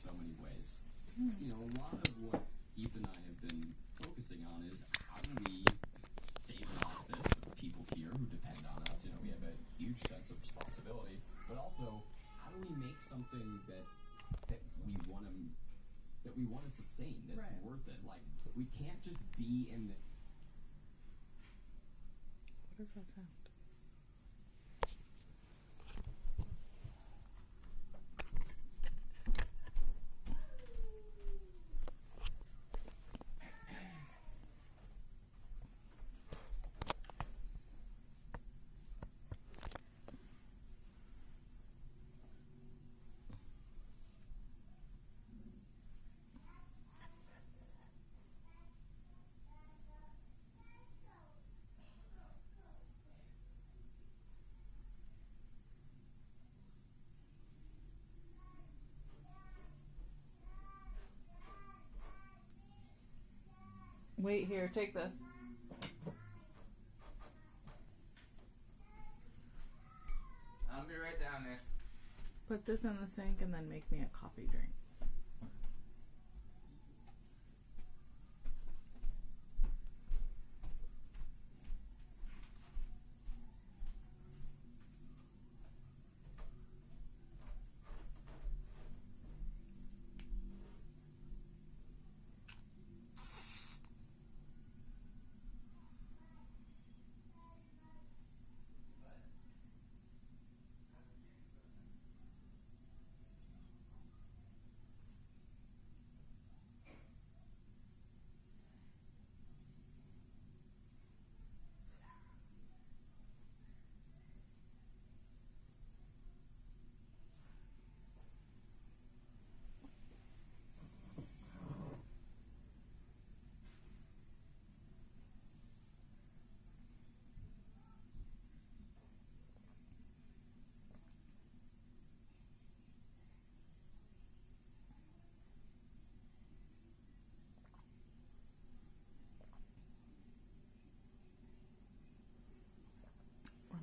so many ways. You know, a lot of what Ethan and I have been focusing on is how do we stabilize this with people here who depend on us. You know, we have a huge sense of responsibility, but also how do we make something that we want to sustain, that's worth it. Like, we can't just be in the... What does that sound? Wait, here, take this. I'll be right down there. Put this in the sink and then make me a coffee drink.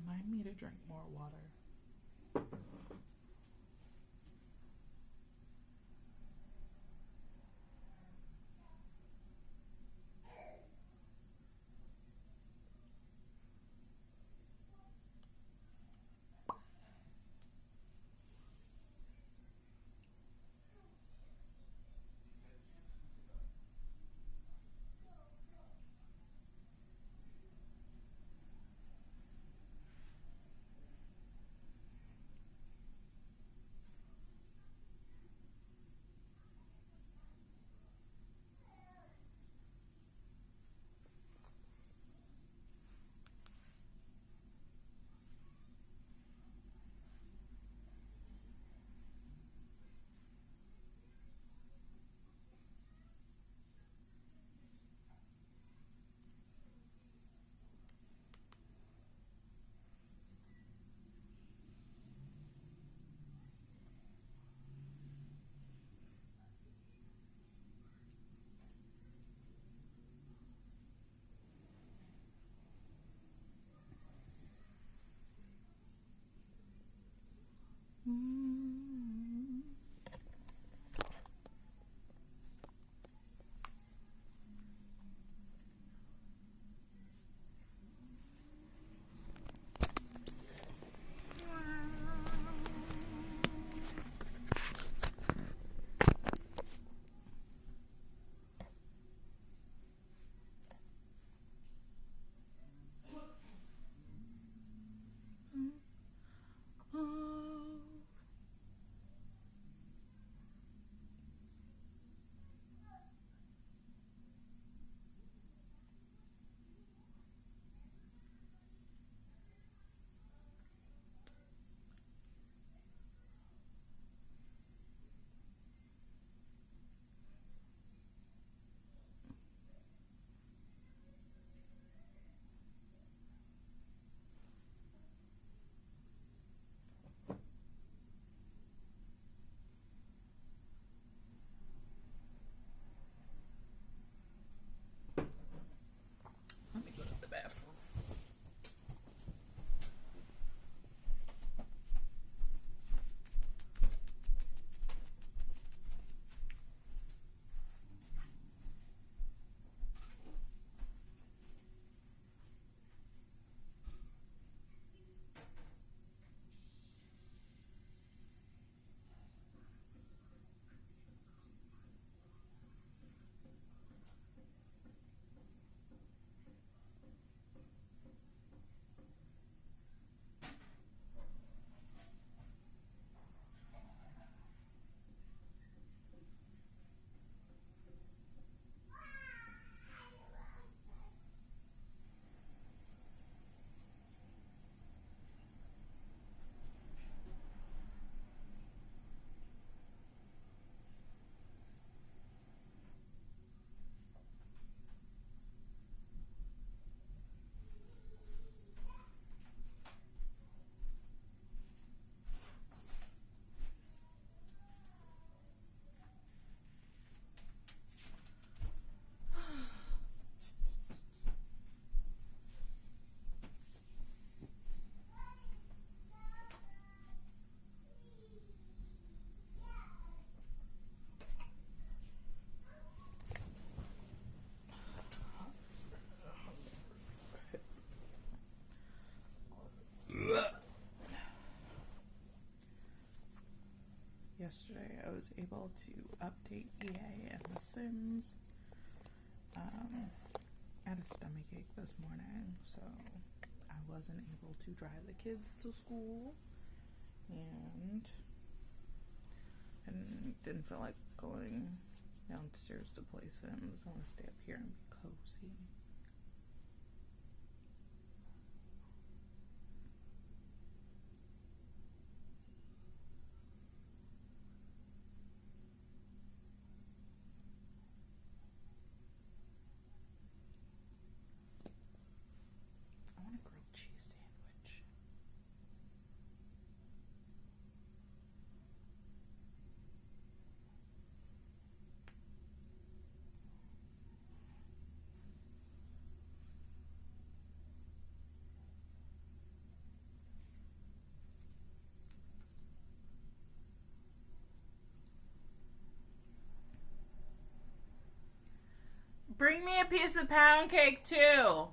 Remind me to drink more water. yesterday, I was able to update EA and The Sims. I had a stomachache this morning, so I wasn't able to drive the kids to school, and didn't feel like going downstairs to play Sims. I want to stay up here and be cozy. I want a grilled cheese sandwich. Bring me a piece of pound cake, too. What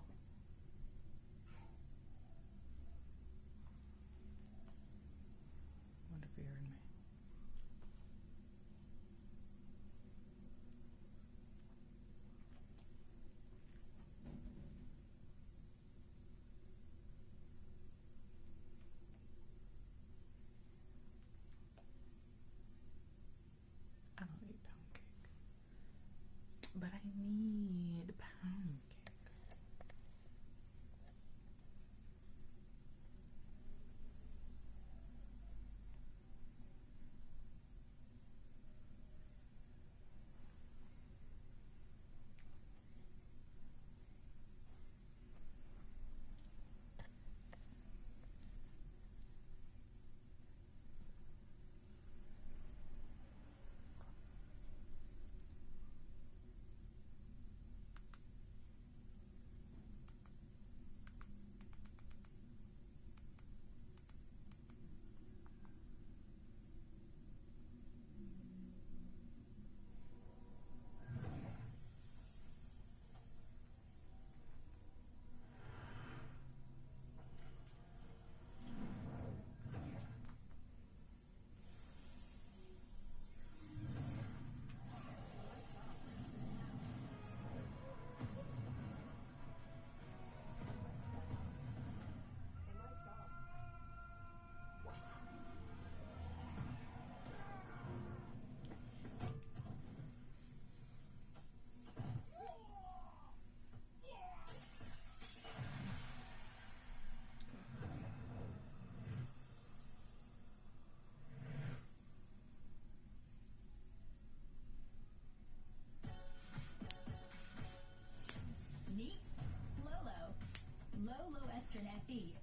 if you heard me? I don't eat pound cake. But I need pound cake.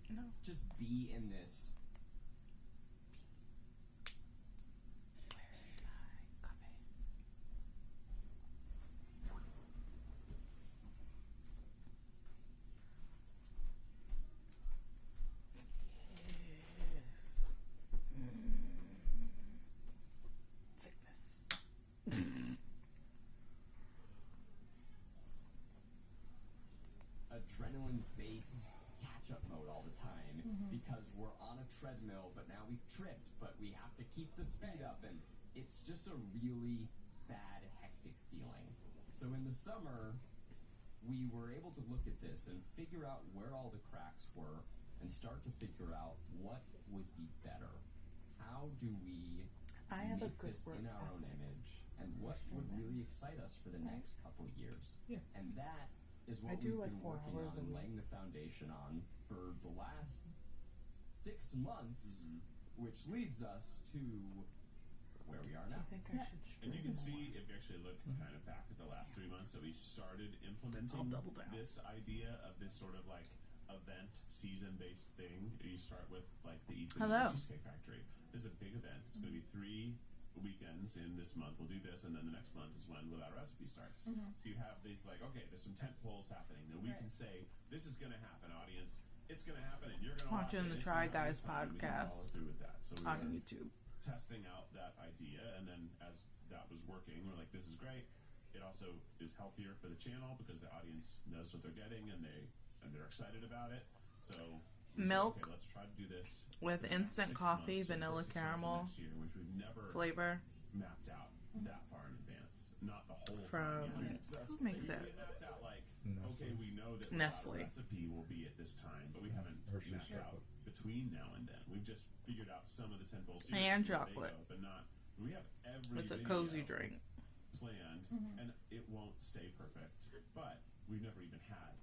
No. Just be in this. Where's my coffee? Yes. Thickness. Adrenaline-based catch-up mode all the time because we're on a treadmill, but now we've tripped, but we have to keep the speed up, and it's just a really bad, hectic feeling. So in the summer, we were able to look at this and figure out where all the cracks were and start to figure out what would be better. How do we I have a make good this work in our own ethic. image, and what would really excite us for the next couple of years? Yeah. And that is what I do we've like been 4 working hours on a and week. laying the foundation on for the last 6 months, which leads us to where we are Do now. you think I should And you can straighten see, if you actually look kind of back at the last 3 months, that we started implementing I'll double down. this idea of this sort of like event season-based thing. You start with like the Ethan Hello. Cheesecake Factory. This is a big event. It's going to be 3 weekends in this month. We'll do this, and then the next month is when Without a Recipe starts. So you have these like, okay, there's some tent poles happening. Then we can say, this is going to happen, audience. It's going to happen, and you're going to watch Watching it. the It's Try gonna happen Guys this time, and we can follow podcast through with that. So we on were YouTube. testing out that idea, and then as that was working, we're like, this is great. It also is healthier for the channel because the audience knows what they're getting, and they're excited about it. So we said, Milk okay, let's try to do this with for the next instant 6 coffee, months, so the vanilla first 6 months of caramel next year, which we've never flavor mapped out that far in advance. Not the whole from time. who makes We it? mapped out like, Nestle. okay, we know that Nestle. the recipe will be at this time, but we haven't Hershey's mapped out chocolate. between now and then. We've just figured out some of the tentpole series And where they chocolate. go, but not. We have every It's a video cozy drink. planned, and it won't stay perfect. But we've never even had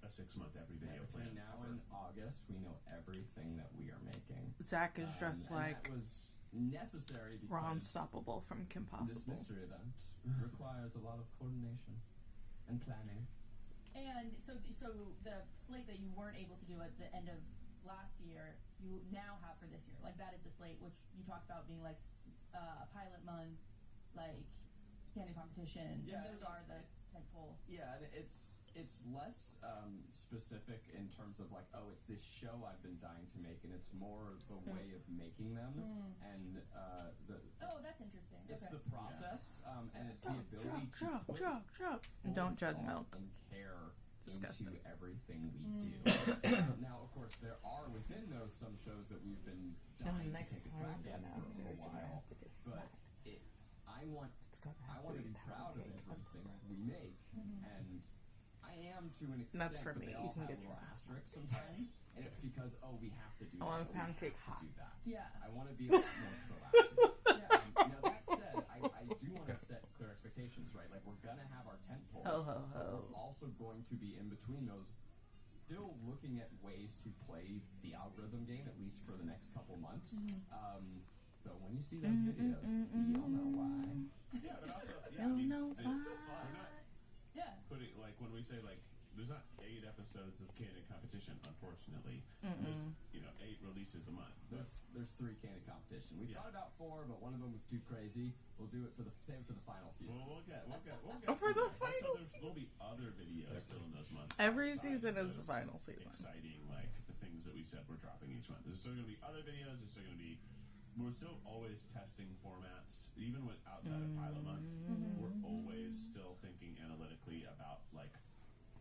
a 6-month every video Between plan. now ever. and August, we know everything that we are making. Zach is just And like that was necessary because Ron Stoppable from Kim this Possible. mystery event requires a lot of coordination and planning. And so the slate that you weren't able to do at the end of last year, you now have for this year. Like that is the slate which you talked about being like pilot month, like candy competition. Yeah, and those are the tentpole. Yeah, and it's less specific in terms of like, oh, it's this show I've been dying to make, and it's more the way of making them and Oh, that's interesting. it's Okay. the process and it's the ability to put full Don't judge thought milk. and care Disgusting. into everything we do. Now, of course, there are within those some shows that we've been dying to take a crack at for a while, but I want to be proud of everything we make, and I am to an extent. That's for but me. they You all can have get little your- asterisks sometimes, and it's because we have to do. I want this, a pound we cake have hot. to do that. Yeah. I want to be a lot more proactive. Now that said, I do want to set clear expectations, right? Like we're gonna have our tent poles. Ho, ho, but ho. we're also going to be in between those, still looking at ways to play the algorithm game at least for the next couple months. So when you see those videos, you'll know why. Yeah, but also, You'll yeah, I mean, know it's why. still fun. We're not Yeah. putting, like, when we say, like, there's not 8 episodes of candid competition, unfortunately. There's, 8 releases a month. But There's 3 candid competition. We Yeah. thought about 4, but one of them was too crazy. We'll do it save it for the final season. we'll get Oh, for the to that. final Also, there'll be other videos still in those months. Every outside season of is the those final season. Exciting, like, the things that we said we're dropping each month. There's still going to be other videos. There's still going to be. We're still always testing formats, even with outside of pilot month. We're always still thinking analytically about like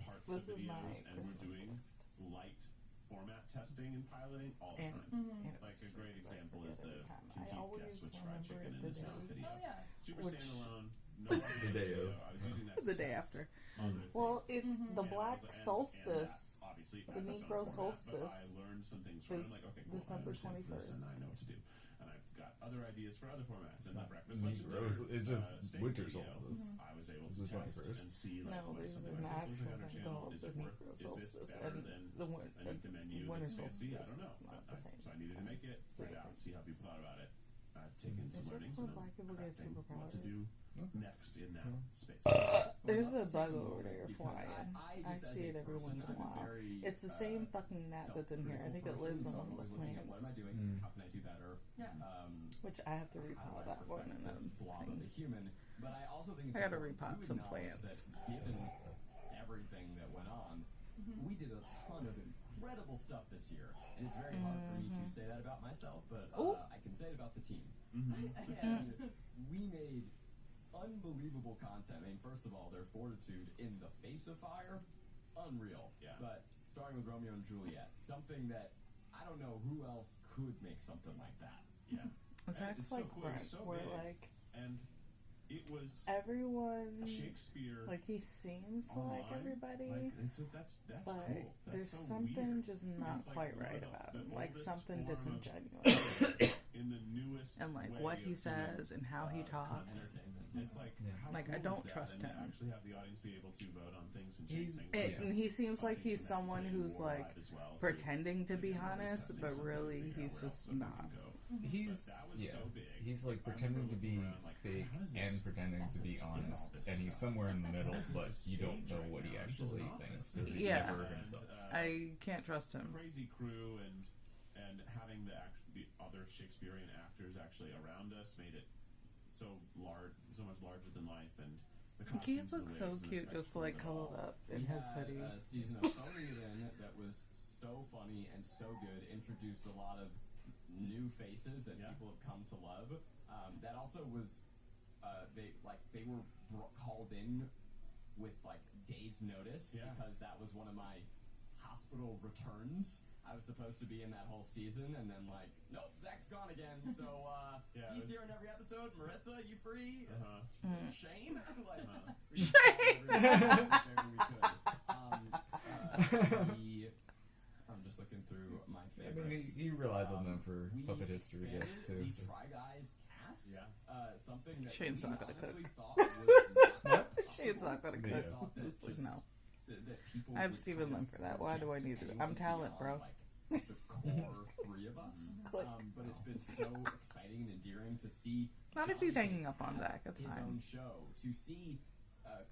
parts of This is my videos, and we're Christmas doing light format testing and piloting all the And- time. Like a great example is the critique guess which fried chicken in this month video. Oh yeah. Super Which- standalone. No day video. of. I was using that to The day test after. other Well, things. it's the And Black I was- and Solstice. that, obviously, The adds its own Negro format, Solstice But I learned some things from it. is I'm like, okay, cool. December I understand this 21st. and I know what to do. And I've got other ideas for other formats. And the not breakfast lunch and Negro, dinner, it's just steak winter video, solstice. I was able It's to the test 21st. and see like No, what there's something an like this looks actual like on our thing channel. called Is the it worth? Negro Is this Solstice, better and than the winter the menu winter that's fancy? I solstice don't know. is not But the same. so I needed to make it, put it out, and see how people thought about it. I've taken It's some just learnings when and I'm black people get crafting what to superpowers. do next in that space. There's Well, a let's bug take a over moment there because flying. I just as see a it every person, once in a I'm while. very, It's the same fucking gnat that's in here. I think it lives on so one I'm of the always looking at what am I plants, doing? How can I do better? Yeah. which I have to How do repot I that one perfect and this then blob of a human? But I also think it's I gotta important repot to some acknowledge plants. that given everything that went on, we did a ton of incredible stuff this year, and it's very hard for me to say that about myself, but Ooh. I can say it about the team. Mm-hmm. And we made unbelievable content. I mean, first of all, their fortitude in the face of fire, unreal. Yeah. But starting with Romeo and Juliet, something that I don't know who else could make something like that. Yeah. Zach's it's so like cool, Brent, it's so where big. like And it was everyone, Shakespeare. like he seems online, like everybody, Like, that's but cool. That's there's so something weird. just not It's like quite one of right the- about the him, like oldest something form of- disingenuous, in the newest and like way what he of doing, says and how he talks. Entertainment. It's like, Yeah. how Like, I cool don't is that? trust and him. Actually, have the audience be able to vote on things and He's- change things. And he seems On like things he's that someone play who's war like live as well, so pretending to be again, always honest, testing but something to really figure out he's where else just something not. can go. He's But that was yeah. so big. He's like I pretending to remember be looking around like, fake how does this and pretending to be fit all honest, this and he's stuff? somewhere in the middle, How does but this you don't stage know right what he now? This is actually an office. thinks because he's Yeah. never And, himself. I can't trust him. Crazy crew and having the other Shakespearean actors actually around us made it so large, so much larger than life, and the costumes He and looks the so wigs and the cute, just spectacle like of it cuddled all. up in We his had hoodie. a season of Phoning It In that was so funny and so good, introduced a lot of new faces that Yeah. people have come to love. That also was they were called in with like days notice Yeah. because that was one of my hospital returns. I was supposed to be in that whole season, and then like, nope, Zach's gone again. So he's here in every episode. Marissa, you free? Shane, like Shane. I'm just looking through my I favorites. mean, you realize I'm known for we puppet history, I guess, too. The So. Try Guys cast. Yeah. Something that Shane's we not gonna honestly cook. thought was not Shane's not gonna possible. cook. We thought that It's like, just- no. that people I have would Stephen kind Lim of for that. Why do I need to? reject I'm anyone talent, beyond, bro. Like, the core three of us. Click. But it's been so exciting and endearing to see. Not if he's John hanging Hicks up on have Zach. That's his fine. own show. To see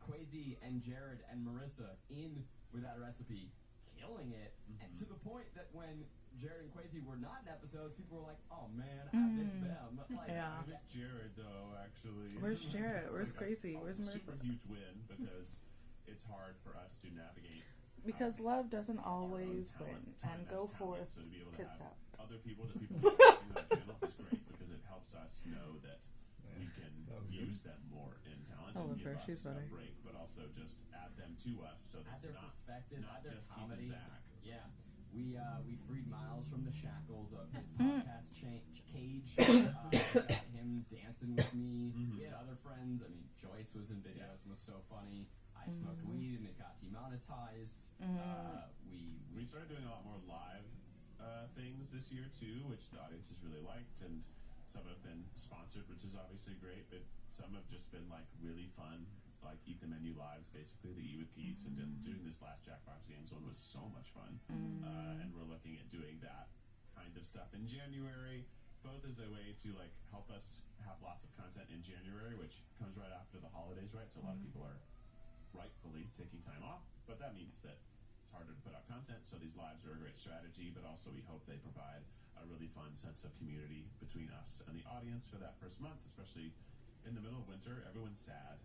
Quasi and Jared and Marissa in Without a Recipe, killing it, and to the point that when Jared and Quasi were not in episodes, people were like, "Oh man, I miss them." Like, Yeah. I miss Jared though, actually. Where's Jared? It's Where's like Gracie? Where's a Marissa? super huge win because it's hard for us to navigate. Because love doesn't our own always talent, win. time And as go talent. forth, So to be able to tits have out. other people that people watching our channel is great because it helps us know that we can that was good. use them more in talent I and love give her. us She's a funny. break, but also just add them to us so add that's their not perspective, add their just Keith comedy. and Zach. Yeah, we freed Miles from the shackles of his Mm. podcast cage. Got him dancing with me. We had other friends. I mean, Joyce was in videos and was so funny. I smoked weed and it got demonetized. We started doing a lot more live things this year too, which the audience has really liked, and some have been sponsored, which is obviously great, but some have just been like really fun, like Eat the Menu Lives, basically the Eat with Keats, and then doing this last Jackbox Games one was so much fun, and we're looking at doing that kind of stuff in January, both as a way to like help us have lots of content in January, which comes right after the holidays, right? So a lot of people are rightfully taking time off, but that means that it's harder to put out content, so these lives are a great strategy, but also we hope they provide a really fun sense of community between us and the audience for that first month, especially in the middle of winter. Everyone's sad.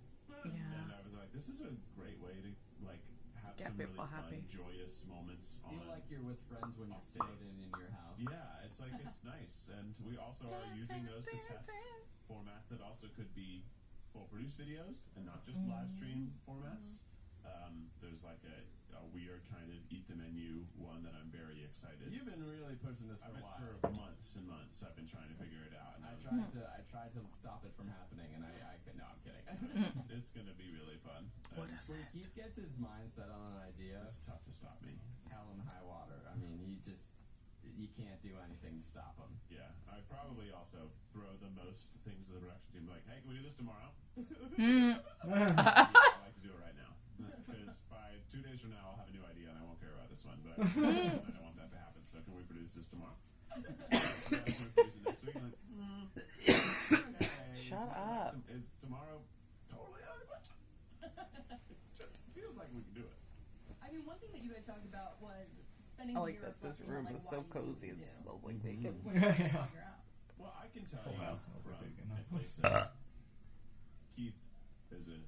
Yeah. And I was like, this is a great way to like have Get some really people fun, happy. joyous moments Feel on. like you're with friends when you're Updates. sitting in your house. Yeah, it's like it's nice, and we also are using those to test formats that also could be full produced videos and not just live stream formats. There's like a weird kind of Eat the Menu one that I'm very excited. You've been really pushing this I for a mean, while. for months and months I've been trying to figure it out. And I I tried to stop it from happening, and I could. No, I'm kidding. it's going to be really fun. What And is When it? Keith gets his mind set on an idea, It's tough to stop me. hell and high water. I mean, you can't do anything to stop him. Yeah, I probably also throw the most things to the production team, like, hey, can we do this tomorrow? Mm. Yeah, I'd like to do it right now. Because by 2 days from now, I'll have a new idea and I won't care about this one. But I don't want that to happen. So can we produce this tomorrow? Can we produce it next week? Like, okay. Shut up. Is tomorrow totally out of the question? Just feels like we can do it. I mean, one thing that you guys talked about was spending I the like year that this reflecting on, room like, is why so you cozy do and what you do. smells like bacon. When you're trying to figure out. Well, I can tell Whole you house smells from like bacon. a place of Keith is a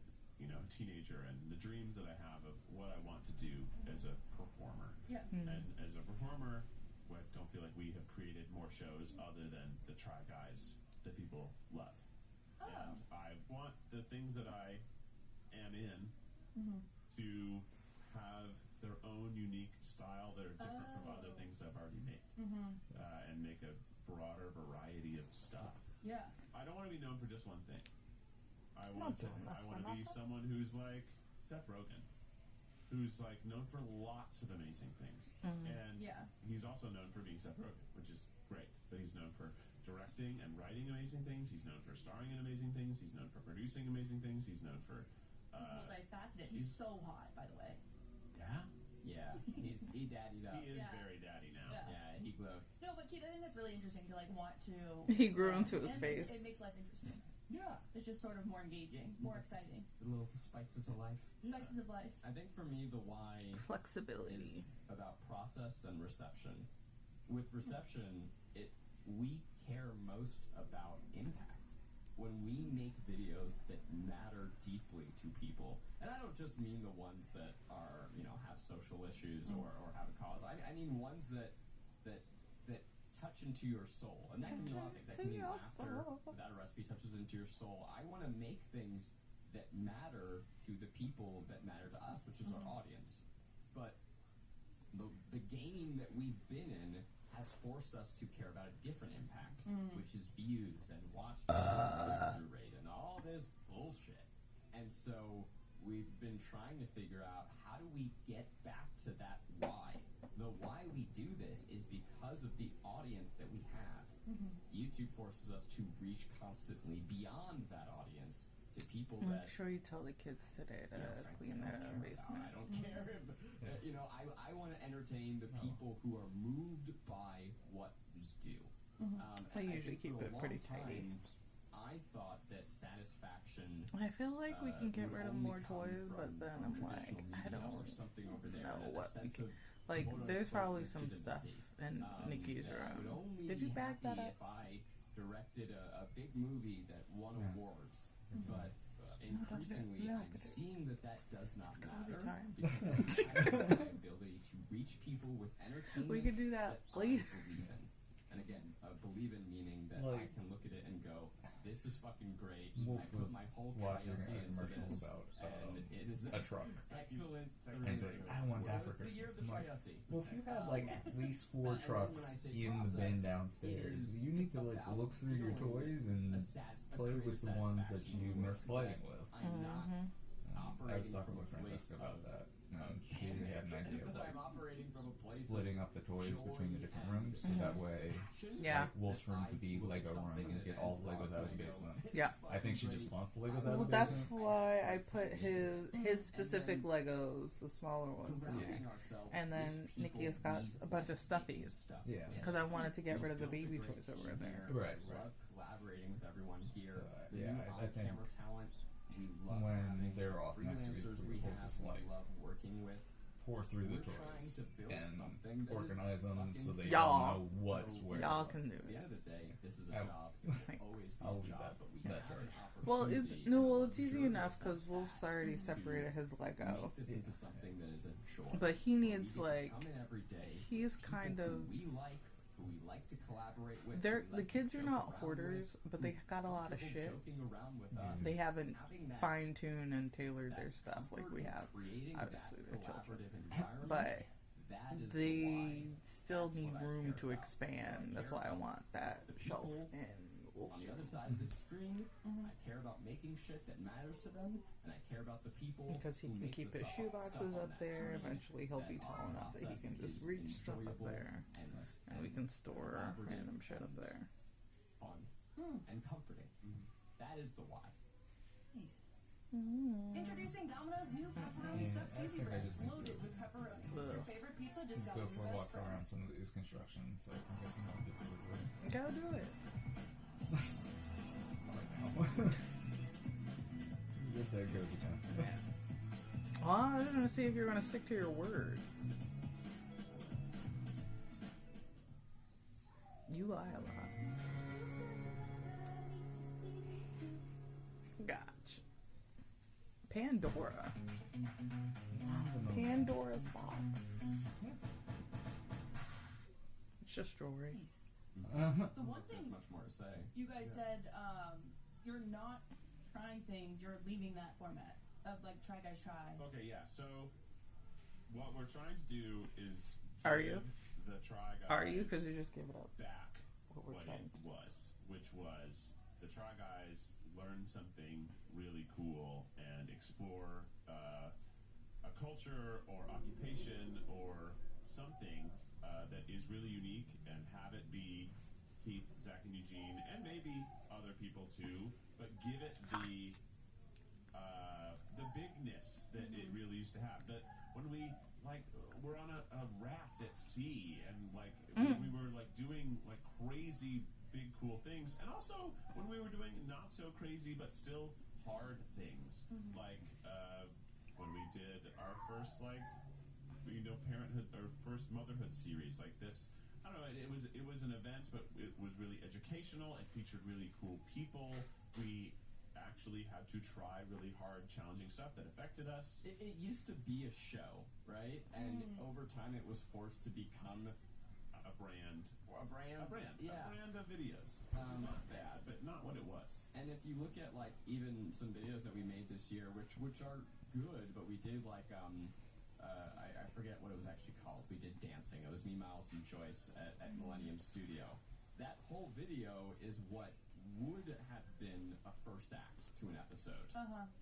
teenager, and the dreams that I have of what I want to do as a performer. Yeah. And as a performer, I don't feel like we have created more shows other than the Try Guys that people love. Oh. And I want the things that I am in to have their own unique style that are different from other things I've already made, and make a broader variety of stuff. Yeah. I don't want to be known for just one thing. I Not want to doing this be one, someone who's like Seth Rogen, who's like known for lots of amazing things, and Yeah. he's also known for being Seth Rogen, which is great. But he's known for directing and writing amazing things. He's known for starring in amazing things. He's known for producing amazing things. He's known for He's multifaceted. He's so hot, by the way. yeah. Yeah, he daddied up. He is Yeah. very daddy now. Yeah. Yeah, he glowed. No, but Keith, I think that's really interesting to like want to. He grew explore. into his And face. It makes life interesting. Yeah, It's just sort of more engaging, more exciting. the little spices of life. Spices of life. I think for me, the why Flexibility. is about process and reception. With reception, we care most about impact. When we make videos that matter deeply to people, and I don't just mean the ones that are, have social issues or have a cause. I mean ones that touch into your soul, and that can mean a lot of things. That can mean laughter. That recipe touches into your soul. I want to make things that matter to the people that matter to us, which is our audience. But the game that we've been in has forced us to care about a different impact, which is views and watch click-through rate and all this bullshit. And so we've been trying to figure out, how do we get back to that why? The why we do this is because of the audience that we have. YouTube forces us to reach constantly beyond that audience to people that... Make sure you tell the kids today to clean their basement. I don't care if, you know, I want to entertain the people who are moved by what we do. I usually keep it pretty tidy. I thought that satisfaction... I feel like we can get rid of more toys, but then I'm from like, I traditional don't media or something over there, know and a what we sense can... of Like, there's probably some legitimacy. stuff in Nikki's that I would room. only Did you be back that happy up? if I directed a big movie that won awards, but increasingly I'm seeing that does not matter time. because of my ability to reach people with entertainment We could do that I later. believe in. And again, believe in meaning that I can look at it and go, this is fucking great. Wolf I put was my whole watching TLC a into commercial this, about and it is a truck. excellent. And he's like, I want that for Where's the year of Christmas. the I'm like, TLC? well, if you have like at least 4 and then when trucks I say in the bin process, downstairs, it is you need to like about look through your feeling toys a and play creative with the ones that satisfaction you in miss work playing that with. I'm not I was operating talking from with a place Francesca about of that. She had an idea of like I'm operating from a place splitting of up the toys between the different joy rooms, so and that way passion. Yeah. like Wolf's room I could be look at Lego room something and get all the Legos out of the basement. Yeah. I think she just wants the Legos out Well, of the that's basement. why I put his specific Legos, the smaller ones, in there. And then Nikki has got a bunch of stuffies. Yeah. Because I wanted to get rid of the baby toys that were in there. Right. Love collaborating with everyone here. So, The yeah, new I think on-camera talent. We love when having they're off next week, freelancers we will have. just We like love working with. pour through the We're trying toys to build and something that is organize them so they Y'all. all know what's So where. Y'all can do At the it. end of the day, this is a I- job. Thanks. Always be I'll a leave job, that- but we that have an charge. Well, opportunity, it's easy I'm enough sure because that's Wolf's already separated his Lego. Make this into something that is a joy. But he We needs, get to like, come in every day, he's people kind who of... we like to collaborate with. They're, who we the like to kids are joke not around hoarders, with, but they got a lot of people shit. joking around with us. They haven't Having that- fine-tuned and tailored their that stuff like we comfort have. of creating Obviously, that they're children. collaborative environment, But that is the they why. still That's need what I room care to about. expand. I That's care why I about want that the shelf people in Wolf's on the other room. side of the screen. I care about making shit that matters to them, and I care about the people Because he who can make keep the his stuff shoe on boxes up that there. screen. Eventually, he'll be That tall our enough that he process can just is reach stuff up enjoyable there. And we can store collaborative random shit up and there. fun and comforting. That is the why. Nice. Introducing Domino's new pepperoni stuffed I cheesy think I bread, just need loaded to- with pepperoni. Your favorite pizza just got a new Before best walking friend. around some of these construction sites and get some more bits of the You gotta do it. Just say goes again. Oh, I was gonna see if you're gonna stick to your word. You lie a lot. Gotcha. Pandora. Pandora's box. It's just jewelry. Nice. The one There's thing much more to say. you guys said, you're not trying things, you're leaving that format of like try guys try. Okay, yeah. So what we're trying to do is Are give you? the Try Guys Are you? Because you just gave it up. back What we're what trying it was, which was the Try Guys learn something really cool and explore a culture or occupation or something that is really unique and have it be Keith, Zach, and Eugene, and maybe other people too, but give it the bigness that it really used to have. That when we we're on a raft at sea, and we were like doing like crazy big cool things, and also when we were doing not so crazy but still hard things, like when we did our first parenthood or first motherhood series like this. I don't know. It was an event, but it was really educational. It featured really cool people. We actually had to try really hard, challenging stuff that affected us. It used to be a show, right? And over time, it was forced to become A brand. a brand. Yeah. A brand of videos. Not bad, but not what it was. And if you look at like even some videos that we made this year, which are good, but we did like I forget what it was actually called. We did dancing. It was me, Miles, and Joyce at Millennium Studio. That whole video is what would have been a first act to an episode.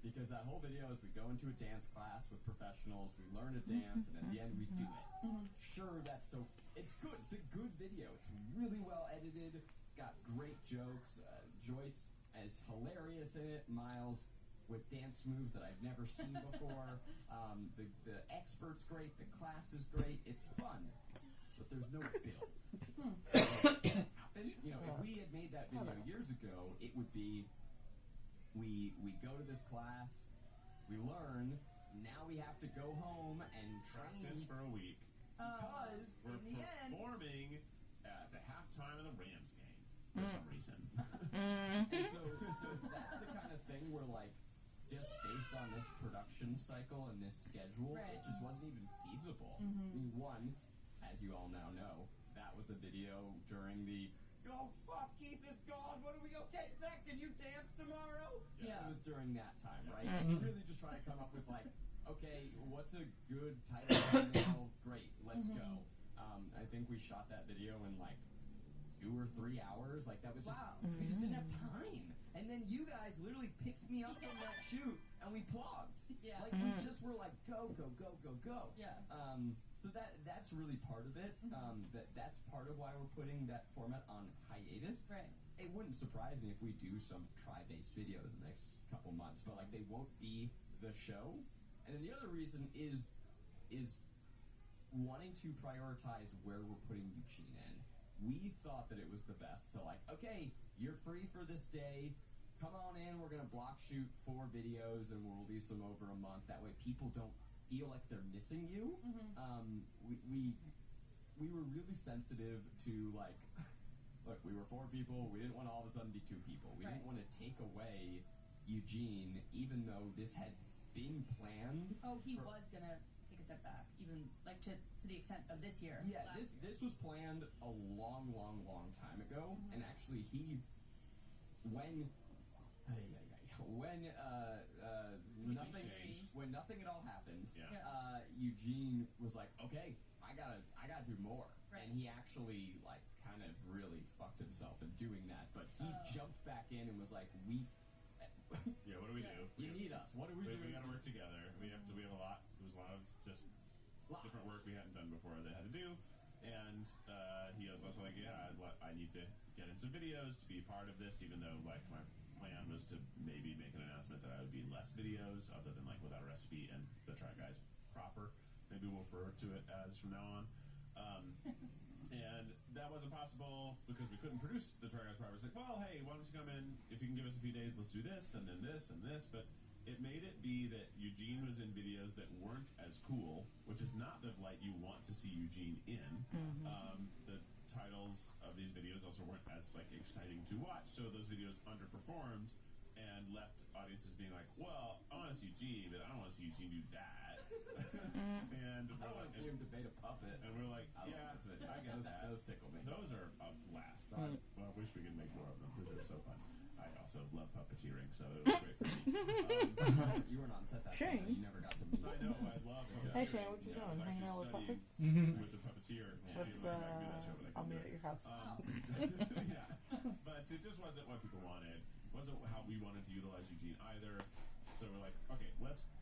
Because that whole video is we go into a dance class with professionals, we learn to dance, and at the end we do it. Sure, it's good. It's a good video. It's really well edited. It's got great jokes. Joyce is hilarious in it. Miles with dance moves that I've never seen before. The expert's great. The class is great. It's fun. But there's no build. Happen? You know, if we had made that video years ago, it would be we go to this class, we learn, now we have to go home and Practice for a week. Because We're in the end, performing at the halftime of the Rams game for some reason. and so that's the kind of thing where, like, just based on this production cycle and this schedule, it just wasn't even feasible. I mean, one, as you all now know, that was a video during the "Go fuck, Keith is gone. What do we? Okay, Zach, can you dance tomorrow?" Yeah. It was during that time, right? And you really just try to come up with, like, okay, what's a good title now? Great, let's go. I think we shot that video in like 2 or 3 hours. Like, that was just we just didn't have time. And then you guys literally picked me up on that shoot, and we plugged. Yeah. Like, we just were like, go, go, go, go, go. Yeah. So that's really part of it. That's part of why we're putting that format on hiatus. Right. It wouldn't surprise me if we do some try-based videos in the next couple months, but, like, they won't be the show. And then the other reason is wanting to prioritize where we're putting Eugene in. We thought that it was the best to, like, okay, you're free for this day. Come on in. We're gonna block shoot 4 videos, and we'll release them over a month. That way, people don't feel like they're missing you. We were really sensitive to, like, look, we were 4 people. We didn't want to all of a sudden be 2 people. We didn't want to take away Eugene, even though this had been planned. Oh, he was gonna take a step back, even like to the extent of this year. Yeah, this was planned a long, long, long time ago, and actually when nothing at all happened, Eugene was like, okay, I gotta do more, and he actually, like, kind of really fucked himself in doing that, but he jumped back in and was like, Yeah, what do we do? You need us. What do we do? We gotta work together. We have a lot. There was a lot of just different work we hadn't done before that had to do. And he was also like, yeah, I need to get in some videos to be part of this, even though, like, my plan was to maybe make an announcement that I would be in less videos, other than, like, Without a Recipe and the Try Guys proper. Maybe we'll refer to it as from now on. And that wasn't possible because we couldn't produce the Try Guys proper. It's like, well, hey, why don't you come in? If you can give us a few days, let's do this, and then this, and this. But it made it be that Eugene was in videos that weren't as cool, which is not the light you want to see Eugene in. The titles of these videos also weren't as, like, exciting to watch, so those videos underperformed and left audiences being like, well, I want to see Eugene, but I don't want to see Eugene do that. And I want to see him debate a puppet. And we're like, I get that. Those tickle me. Those are a blast. I wish we could make more of them because they're so fun. I also love puppeteering, so it was great for me. You were not on set that Shane. day. You never got to meet. I know, I love puppeteering. Hey, Shane, what you Yeah, I doing? was Hanging out with actually puppets? studying with the puppeteer. I'll meet at your house. Yeah, but it just wasn't what people wanted. It wasn't how we wanted to utilize Eugene either. So we're like, okay,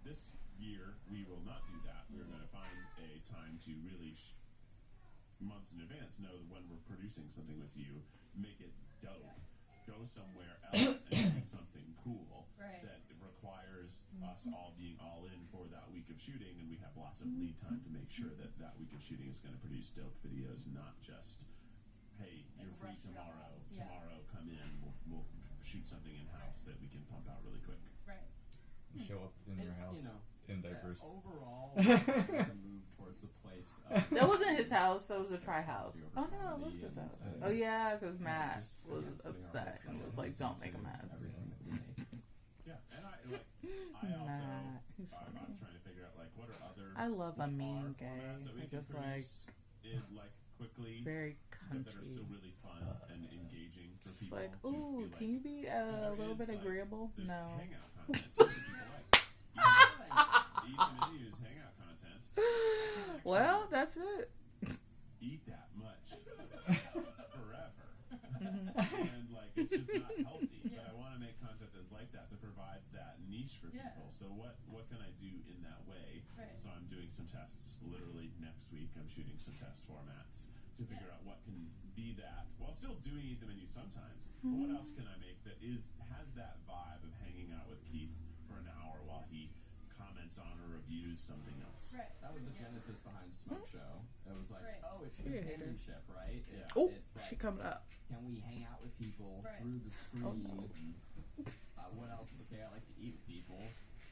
this year we will not do that. We're going to find a time to really months in advance know that when we're producing something with you, make it dope. Go somewhere else and do something cool that requires us all being all in for that week of shooting, and we have lots of lead time to make sure that that week of shooting is going to produce dope videos, not just, hey, you're free tomorrow. Tomorrow, come in. We'll shoot something in house that we can pump out really quick. Right. You show up in your house in diapers. Overall, to move towards a place. That wasn't his house. That was a try house. Oh no, it was his house. Oh yeah, because Matt was upset and was like, "Don't make a mess." Yeah, and I'm trying to figure out, like, what are other. I love a mean gay. I just like quickly very that are country. still really fun and engaging for It's people. like, to ooh, feel can you be a little bit agreeable? There's No. hangout content too that people like. Ethan Minnie's hangout content and like it's just not healthy. But I want to make content that's like that provides that niche for people. So what can I do in that way? Right. So I'm doing some tests. Literally next week, I'm shooting some test formats to figure out what can be that while still doing Eat the Menu sometimes. But what else can I make that has that vibe of hanging out with Keith for an hour while he comments on or reviews something else. Right. That was the genesis behind Smoke Show. It was like, Right. oh, it's Yeah. companionship, right? Oh, it's like, she coming up. can we hang out with people Right. through the screen? Oh, no. What else? Okay, I like to eat with people.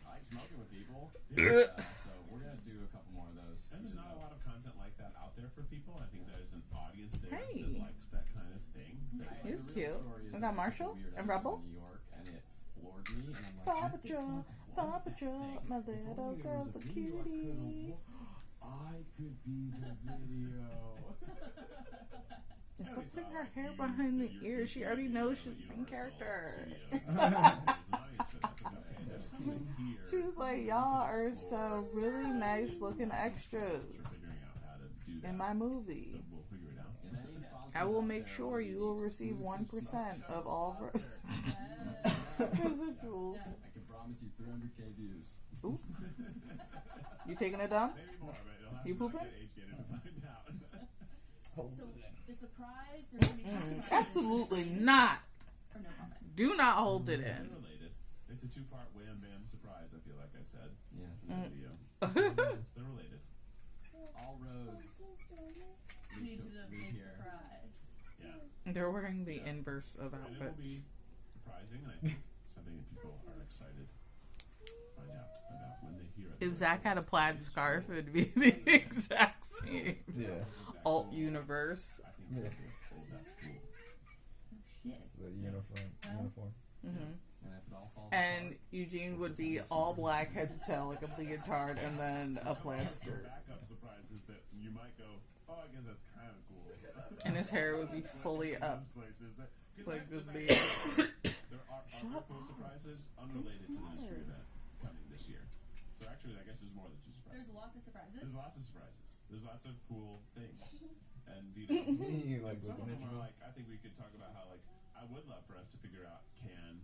I like smoking with people. So we're gonna do a couple more of those. And there's not a lot of content like that out there for people. I think there's an audience there Hey. that likes that kind of thing. He's The cute. real story is Is that that I took a Marshall weird and idea Rebel? in New York, and it floored me. And I'm like, Paw what the Patrol, fuck Paw was that Patrol, thing? my If only little there was girl's a video cutie. I could be the video. And stop putting her hair behind the ears. She already knows she's the main character. She was like, y'all are so really nice looking extras in my movie. We'll figure it out. And any sponsors I will out make there sure you will receive exclusive 1% smoke of shows all out there. residuals. I can promise you 300K views. Ooh. You taking it down? Maybe more, but you'll have You to pooping? get age-gated to find out. So the surprise, there's gonna be two surprises. Absolutely not. Or no comment. Do not hold it They're in. related. It's a two-part wham bam surprise. I feel like I said Yeah. in that video. They're related. All roads Lead to the big here. surprise. Yeah. They're wearing the inverse of And it will outfits. be surprising, and I think something that people are excited to find out about when they hear it. If Zach had a plaid scarf, it would be the exact same. Yeah. Alt universe. I think Yeah. that's cool. Shit. The uniform. hmm And if it all falls And apart, Eugene would be all black head to toe, like a leotard, and then a plaid Some skirt. backup surprises that you might go, oh, I guess that's kind of cool. And his hair would be fully up. Places that, 'cause Like that's this the big. fact that there are other Shut cool up. surprises unrelated to the mystery event coming this year. So actually, I guess there's more than two surprises. There's lots of surprises. There's lots of surprises. There's lots of cool things. And you know, You like some of looking them at are you? like, I think we could talk about how, like, I would love for us to figure out, can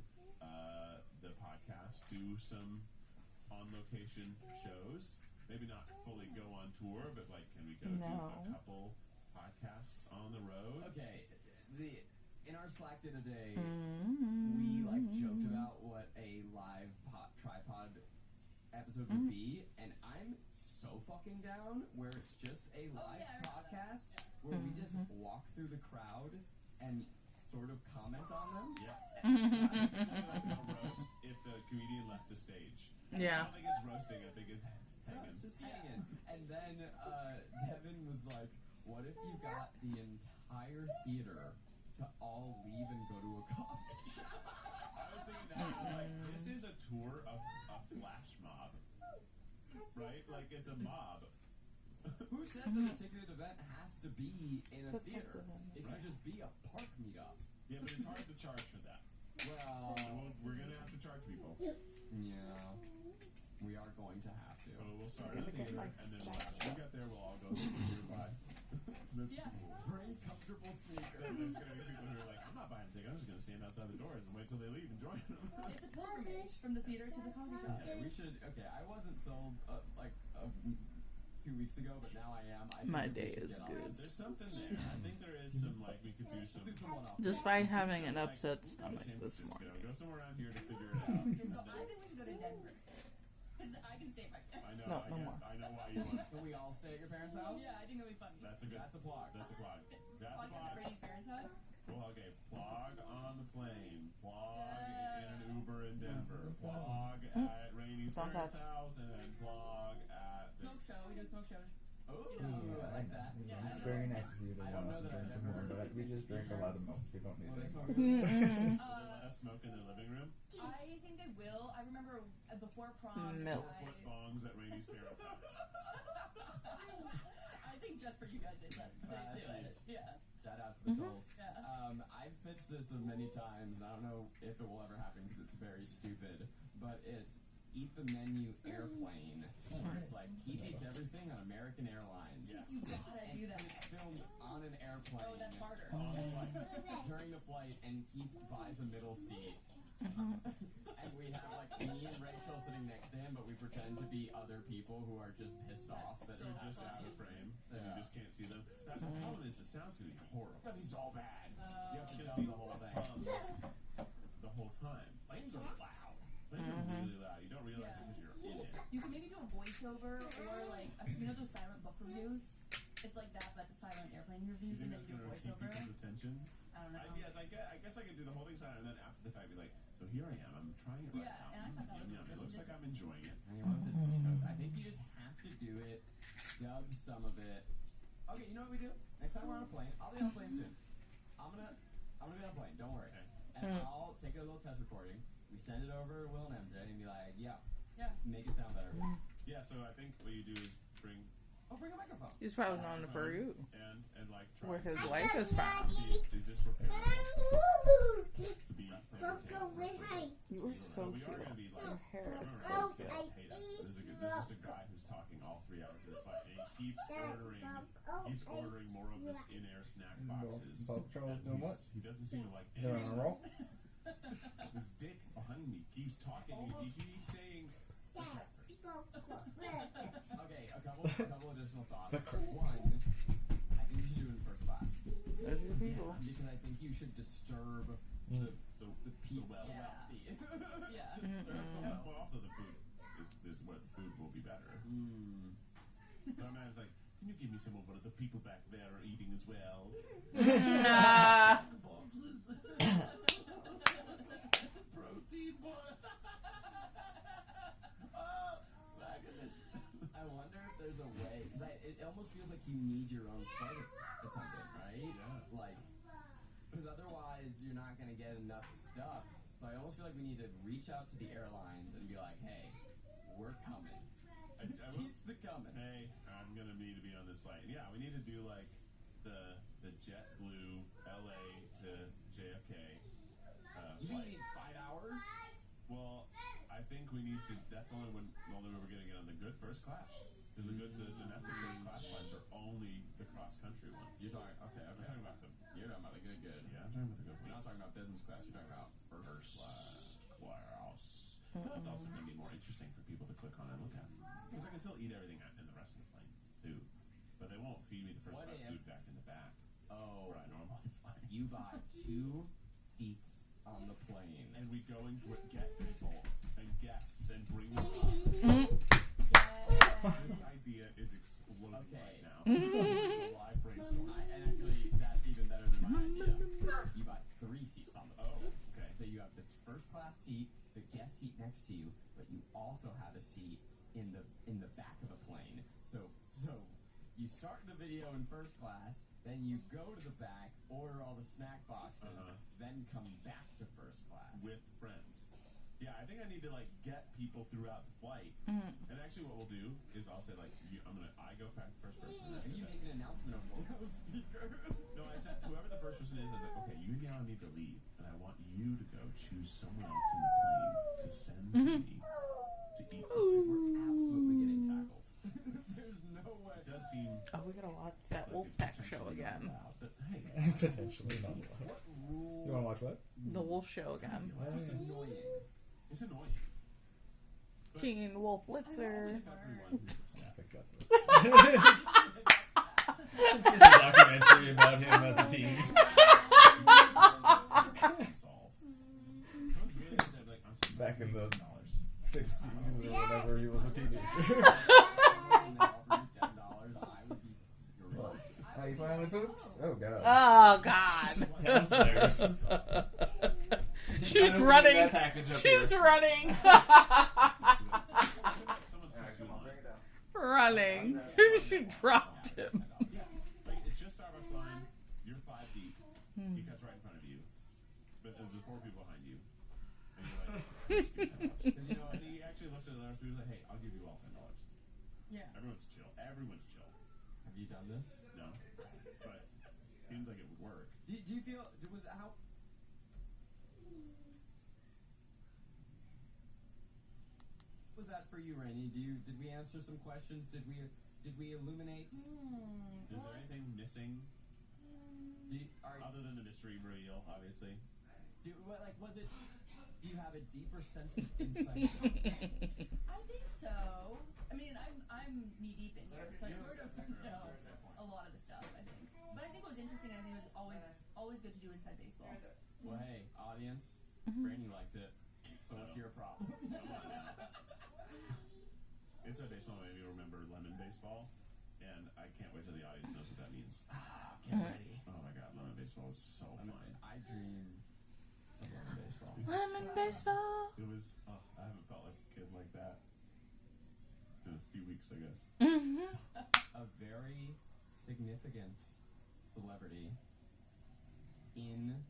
the podcast do some on-location shows? Maybe not fully go on tour, but, like, can we go do No. a couple podcasts on the road? okay, in our Slack the other day, Mm-hmm. we like joked about what a live tripod episode would be, and I'm so fucking down where it's just a live yeah, I remember podcast where we just walk through the crowd and sort of comment on them. Yeah. It's like a roast if the comedian left the stage. I Yeah. don't think it's roasting, I think it's No, hanging. it's just hanging. And then Devin was like, what if you got the entire theater to all leave and go to a coffee shop? I was thinking that, I was like, this is a tour of a flash mob. Right? Like, it's a mob. Who says that a ticketed event has to be in a Put theater? something in It there. could just be a park meetup. Yeah, but it's hard to charge for that. Well, So we're going to have to charge people. yeah, we are going to have to. So we'll start We're in the gonna get, theater, like, and then stacks. when we get there, we'll all go nearby. That's Yeah. cool. Bring comfortable sneakers. Then there's going to be people who are like, I'm not buying a ticket, I'm just going to stand outside the doors and wait till they leave and join them. It's a pilgrimage from the theater to the coffee shop. Okay, we should. Okay, I wasn't sold like 2 weeks ago, but now I am. I think My that we day should is get on good. it. There's something there. I think there is some, like, we could do some. Do some one-off. Despite having an Like, upset go to stomach San this Francisco, morning. Go somewhere around here to figure it out. I think we should go to Denver. Because I can stay back there. I know. No, I no guess. more. I know why you want. Can we all stay at your parents' house? Yeah, I think that'll be fun. That's a good. That's a plug. That's a plug. That's a Podcast at plug. Brady's parents' house. Well, okay. Plug on the plane. Plug Yeah. in an Uber in Denver. Plug at Rainey's Sounds parents' hot. house, and then plug at the. Smoke show. We do smoke shows. Oh, Yeah. I like that. Yeah, It's I very know. nice of you to I don't want us know to that drink I've some more, ever but we just drink a lot of milk. We don't need Well, any that's more. what Mm-mm. Will they let us smoke in the living room? I think I will. I remember before prom. Milk. Foot bongs at Rainey's parents' house. I think just for you guys they let That's they do it. huge. Yeah. Shout out to the Tolls. Yeah. I've pitched this many times, and I don't know if it will ever happen because it's very stupid. But it's Eat the Menu airplane. It's like he eats everything on American Airlines. You gotta do that. It's filmed on an airplane. Oh, that's harder. During the flight, and Keith buys a middle seat. And we have like me and Rachel sitting next to him, but we pretend to be other people who are just pissed off that They're just out of frame, and you just can't see them. That's the problem is the sound's gonna be horrible. It's gonna be so bad. You have to It's dub gonna be the whole thing. The whole time. Planes are loud. Planes are really loud. You don't realize it because you're in it. You can maybe do a voiceover or like you know those silent book reviews. It's like that, but silent airplane You reviews, think and then that's you do a gonna keep voiceover. people's attention? I don't know. Yes, I guess I could do the whole thing silent, and then after the fact be like, so here I am. I'm trying it right Yeah, now. and I thought that was Yum, yum. It really looks like I'm just- enjoying it. I think you just have to do it, dub some of it. Okay, you know what we do? Next time we're on a plane, I'll be on a plane soon. I'm gonna be on a plane, don't worry. Okay. And I'll take a little test recording. We send it over to Will and MJ and be like, yeah, Yeah. make it sound better. Yeah, so I think what you do is bring Bring a microphone. He's probably known for you. and like try Where his to wife is from. see, is this repairable? To be You were so we cute. are gonna be like, Your hair is don't so worry, cute. hate us. There's just a guy who's talking all 3 hours of this fight, and he keeps ordering more of this in-air snack boxes. Paw Patrol's And doing what? He doesn't seem to like They're on a roll? His dick behind me keeps talking. He keeps saying, Okay, a couple additional thoughts. One, I think you should do it in first class. Those are your people. Because I think you should disturb the people. Yeah. Yeah. Well, also the food is where the food will be better. So my man's like, can you give me some of what the people back there are eating as well? Protein bar. I wonder if there's a way, because it almost feels like you need your own flight attendant, right? Yeah. Like, because otherwise you're not going to get enough stuff. So I almost feel like we need to reach out to the airlines and be like, hey, we're coming. I will Keep the coming. Hey, I'm gonna need to be on this flight. Yeah, we need to do like the JetBlue LA to JFK You flight. need 5 hours? Well, I think we need to. That's only when we're gonna get on the good first class. Because the domestic first class flights are only the cross country ones. You're talking, okay. I'm talking about the. You're talking about the good. Yeah, I'm talking about the good You're not ones. talking about business class, you're talking about first class. That's also going to be more interesting for people to click on and look at. Because I can still eat everything in the rest of the plane, too. But they won't feed me the first What class if- food back in the back, Oh, where I normally fly. you buy 2 seats on the plane. And we go and get people and guests and bring them up. This idea is exploding right now. This is a live brainstorm. And actually, that's even better than my idea. You buy 3 seats on the plane. Oh, okay. So you have the first class seat, the guest seat next to you, but you also have a seat in the back of the plane. So you start the video in first class, then you go to the back, order all the snack boxes, then come back to first class. With friends. Yeah, I think I need to like get people throughout the flight. And actually, what we'll do is I'll say like, I go first person. And I And say you that. make an announcement over the loudspeaker. No, I said whoever the first person is, I said, okay, you now need to leave, and I want you to go choose someone else in the plane to send to me to eat. We're absolutely getting tackled. There's no way. It does seem Oh, we gotta watch that like Wolfpack it's show potentially again. not allowed, but hey, Potentially not allowed. What rule? You wanna watch what? The Wolf show again. Just annoying. it's annoying. But Teen Wolf Litzer. everyone who's I upset. think that's it. It's just a documentary about him as a teen. Solve. I was really upset, like, I'm so Back in the $10. 60s or whenever he was a teenager. How you finally poops? Oh god. Oh God. Downstairs. She's I don't running. need that package up She's here. running. Someone's got too long. Running. She dropped him. Yeah, like it's just Starbucks line. You're 5 deep. He cuts right in front of you, but there's 4 people behind you, and you're like, "Just give me $10." And and he actually looks at the other people and like, "Hey, I'll give you all $10." Yeah. Everyone's chill. Everyone's chill. Have you done this? No, but seems like it would work. Do you feel was how? was that for you, Rainey? Did we answer some questions? Did we illuminate? Is there anything missing other than the mystery reveal, obviously? Was it? Do you have a deeper sense of insight? I think so. I mean, I'm knee deep in here, so I sort of know a lot of the stuff. I think, but I think what was interesting. I think it was always good to do inside baseball. Well, hey, audience, Rainey liked it. So what's your problem? Inside baseball made me remember lemon baseball, and I can't wait till the audience knows what that means. Get ready. Oh my god, lemon baseball was so fun. I dream of lemon baseball. Lemon baseball. It was. I haven't felt like a kid like that in a few weeks, I guess. A very significant celebrity in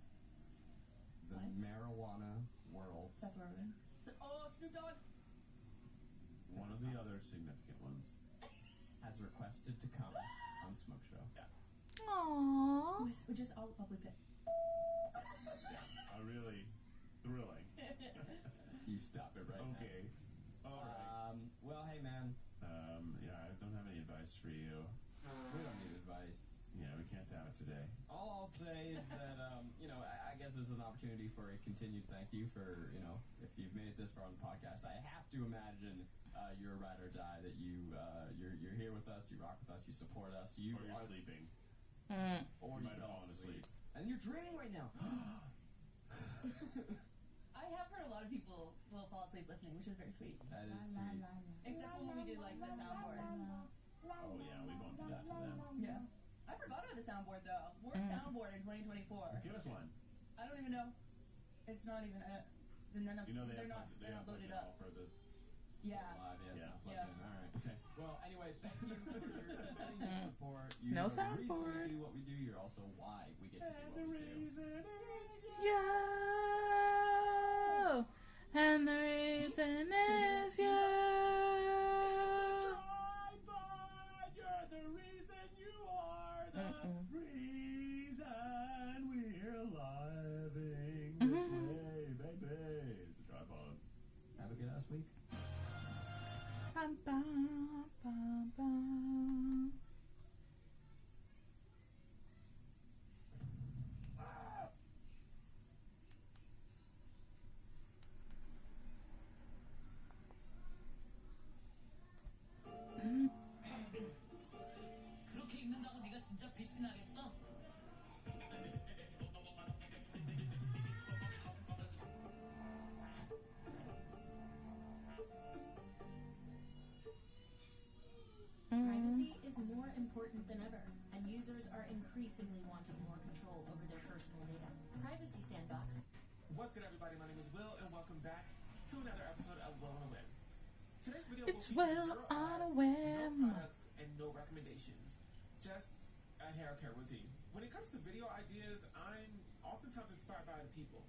the marijuana world. Seth Rogen. Snoop Dogg. One of the other significant ones Has requested to come on Smoke Show. Yeah. Aww. Which is all bleep it. Really thrilling. You stop it right now. Okay. All right. Well, hey, man. Yeah, I don't have any advice for you. We don't need advice. Yeah, we can't have it today. All I'll say is that, I guess this is an opportunity for a continued thank you for, if you've made it this far on the podcast. I have to imagine you're a ride or die, that you're here with us, you rock with us, you support us. Or you're sleeping. Or you might have fallen asleep. And you're dreaming right now. I have heard a lot of people will fall asleep listening, which is very sweet. That is sweet. Except for when we do like the soundboards. Oh yeah, we won't do that to them. Yeah. I forgot about the soundboard though. Worst soundboard in 2024. Give us one. I don't even know. It's not even. They're not loaded up. For the Yeah. Live, Yeah. It's not plugged Yeah. in. All right. Okay. Well, anyway, thank you for your continued support. You No are the reason soundboard. we do what we do. You're also why we get to do what we do. Yo, and the reason is you. You're the reason you are the reason we're living this way, baby. It's a drive on. Have a good ass week. Bum, bum, bum, bum. 그렇게 읽는다고 네가 진짜 빛이 나겠어? Privacy is more important than ever, and users are increasingly wanting more control over their personal data. Privacy Sandbox. What's good, everybody? My name is Will, and welcome back to another episode of Will on a Whim. Today's video will It's feature Will zero on a ads, Whim. no products, and no recommendations. Just a hair care routine. When it comes to video ideas, I'm oftentimes inspired by the people.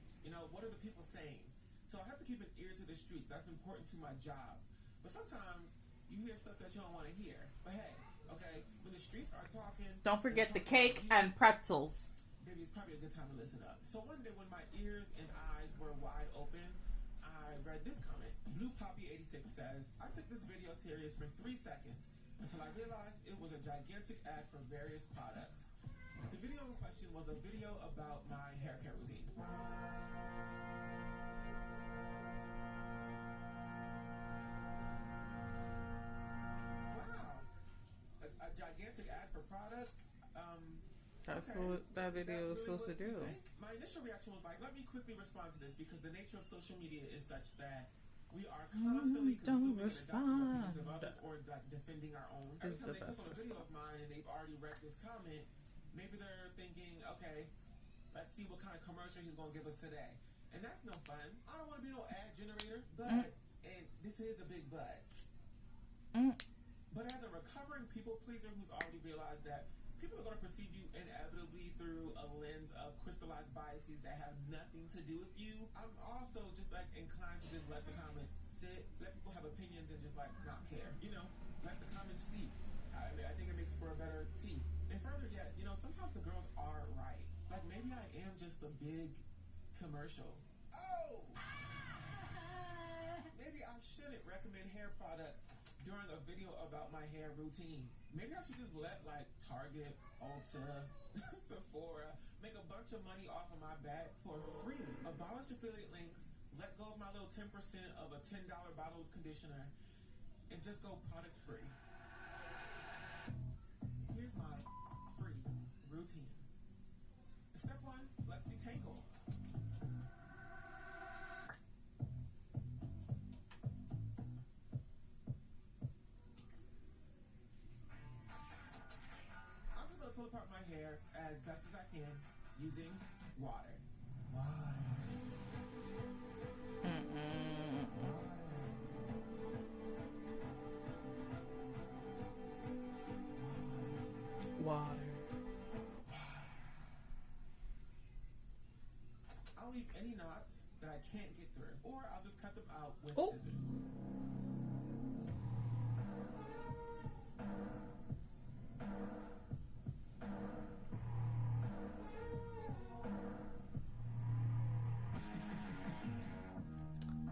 What are the people saying? So I have to keep an ear to the streets. That's important to my job. But sometimes you hear stuff that you don't want to hear. But hey, okay, when the streets are talking... Don't forget the they're talking cake about you, and pretzels. Baby, it's probably a good time to listen up. So one day when my ears and eyes were wide open, I read this comment. Blue Poppy 86 says, I took this video serious for 3 seconds until I realized it was a gigantic ad for various products. The video in question was a video about my hair care routine. Wow. A gigantic ad for products? That's Okay. what that Is video was really supposed to what you do. think? My initial reaction was like, let me quickly respond to this because the nature of social media is such that we are constantly don't consuming and adopting opinions of respond. others or like defending our own. Is Every the time they click best on a video of mine and they've already read this comment, maybe they're thinking, okay, let's see what kind of commercial he's going to give us today. And that's no fun. I don't want to be no ad generator, but, and this is a big but. But as a recovering people pleaser who's already realized that people are going to perceive you inevitably through a lens of crystallized biases that have nothing to do with you, I'm also just like inclined to just let the comments sit, let people have opinions and just like not care. Let the comments steep. I think it makes for a better tea. And further yet, sometimes the girls are right. Like maybe I am just a big commercial. Oh! Maybe I shouldn't recommend hair products during a video about my hair routine. Maybe I should just let like Target, Ulta, Sephora make a bunch of money off of my back for free. Abolish affiliate links, let go of my little 10% of a $10 bottle of conditioner, and just go product free. Here's my free routine. Step 1, let's detangle. I'm just gonna pull apart my hair as best as I can using water. Water. I'll leave any knots that I can't get through, or I'll just cut them out with Oh. scissors.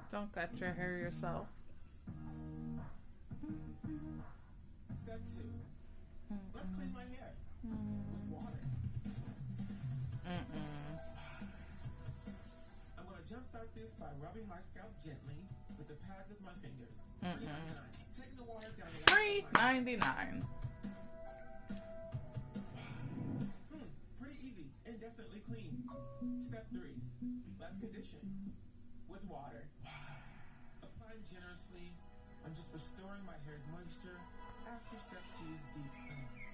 Don't cut your hair yourself. Step 2. Let's clean my hair with water. I'm going to jumpstart this by rubbing my scalp gently with the pads of my fingers. Taking the water down the $3.99. Pretty easy and definitely clean. Step 3. Let's condition with water. Applying generously. I'm just restoring my hair's moisture after step 2's deep cleanse.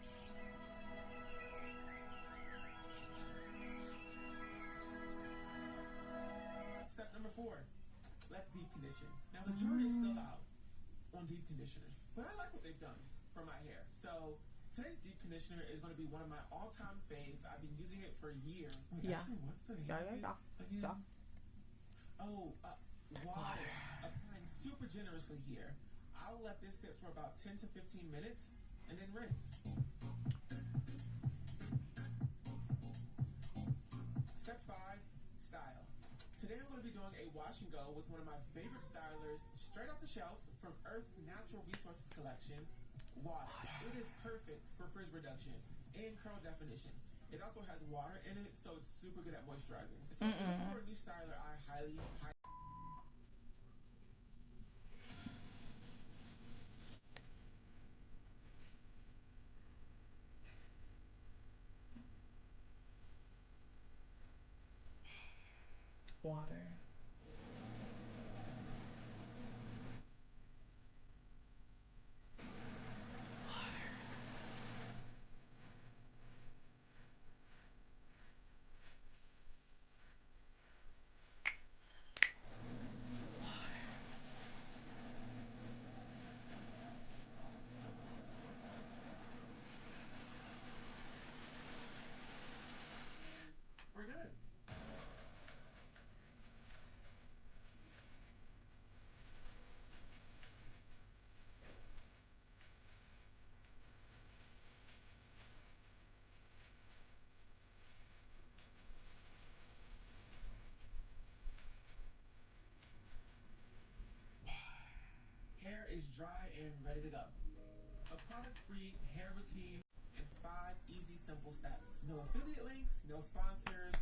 Step number 4. Let's deep condition. Now the jury is still out on deep conditioners, but I like what they've done for my hair. So today's deep conditioner is going to be one of my all-time faves. I've been using it for years. Wait, actually, what's the name of it again? Water. Applying super generously here. I'll let this sit for about 10 to 15 minutes and then rinse. Step 5, style. Today I'm going to be doing a wash and go with one of my favorite stylers straight off the shelves from Earth's Natural Resources collection, water. It is perfect for frizz reduction and curl definition. It also has water in it, so it's super good at moisturizing. So if you're looking for a new styler, I highly Water. We're good. Hair is dry and ready to go. A product-free hair routine in 5 easy, simple steps. No affiliate links, no sponsors,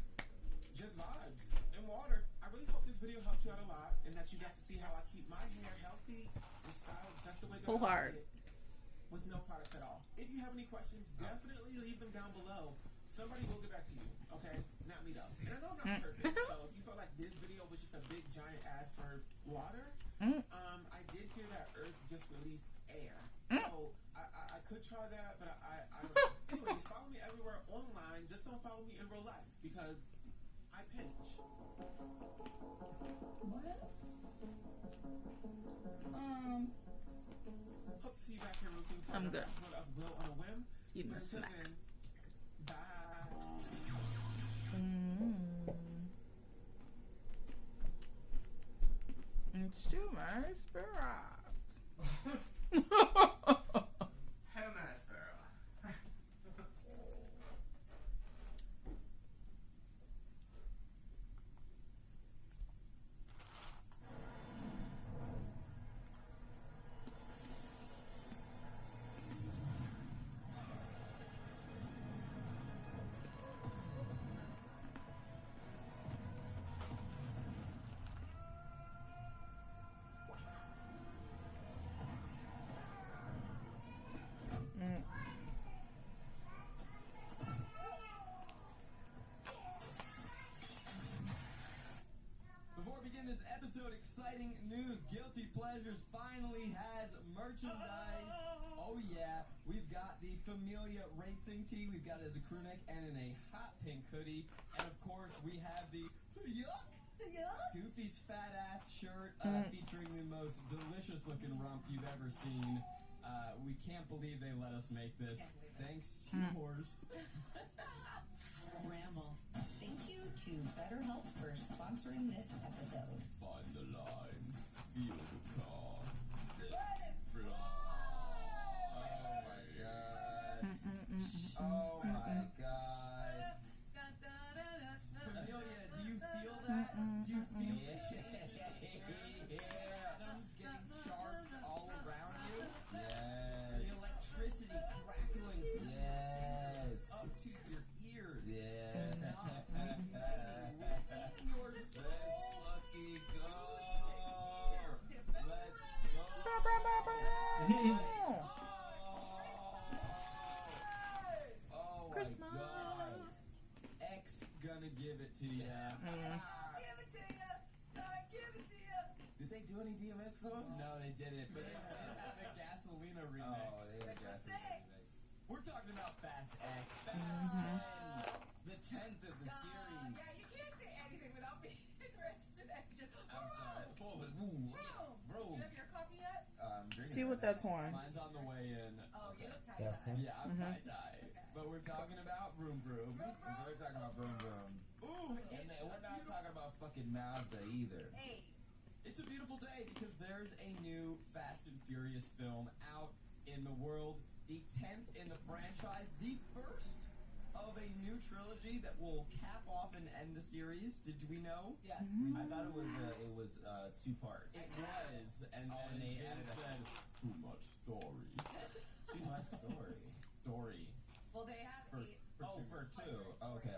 just vibes and water. I really hope this video helped you out a lot and that you got to see how I keep my hair healthy and styled just the way that I like it with no products at all. If you have any questions, definitely leave them down below. Somebody will get back to you, okay? Not me though. And I know I'm not perfect, so if you felt like this video was just a big giant ad for water, I did hear that Earth just released air. So I could try that, but I don't know. Anyways, follow me everywhere online. Just don't follow me in real life because I pinch. What? Hope to see you back here real soon. I'm good. Of Will on a Whim. Eating But a until snack. then, bye. It's too much spirit. episode, exciting news. Guilty Pleasures finally has merchandise. Oh yeah, we've got the Familia Racing tee. We've got it as a crew neck and in a hot pink hoodie. And of course, we have the Goofy's Fat Ass shirt featuring the most delicious looking rump you've ever seen. We can't believe they let us make this. Thanks, yours. Ramble. Thank you to BetterHelp for sponsoring this episode. Find the line. Feel the call. Oh my god. Amelia, do you feel that? Do you feel atoms getting charged all around you? Yes. The electricity crackling Yes. up to your ears. Yeah. In your soul. Lucky go. Let's go. Oh my god. X gonna give it to ya. Did they do any DMX songs? No, they didn't. But they did have the Gasolina remix. Oh, they had Gasolina remix. We're talking about Fast X. The 10th of the series. Yeah, you can't say anything without being rich today. Just I'm sorry. boom. Bro. Do you have your coffee yet? Drinking See what that's on. Mine's on the way in. Oh, you look Fast tight. Yeah, I'm tie-tie. But we're talking about Vroom Vroom. We're talking about Vroom Vroom. Ooh, And we're not talking about fucking Mazda either. Hey. it's a beautiful day because there's a new Fast and Furious film out in the world. The 10th in the franchise. The first of a new trilogy that will cap off and end the series. Did we know? Yes. I thought it was 2 parts. It was. And Oh, then and they it added a- said, too much story. Too much story. Story. Well, they have For- 8. For two. Okay.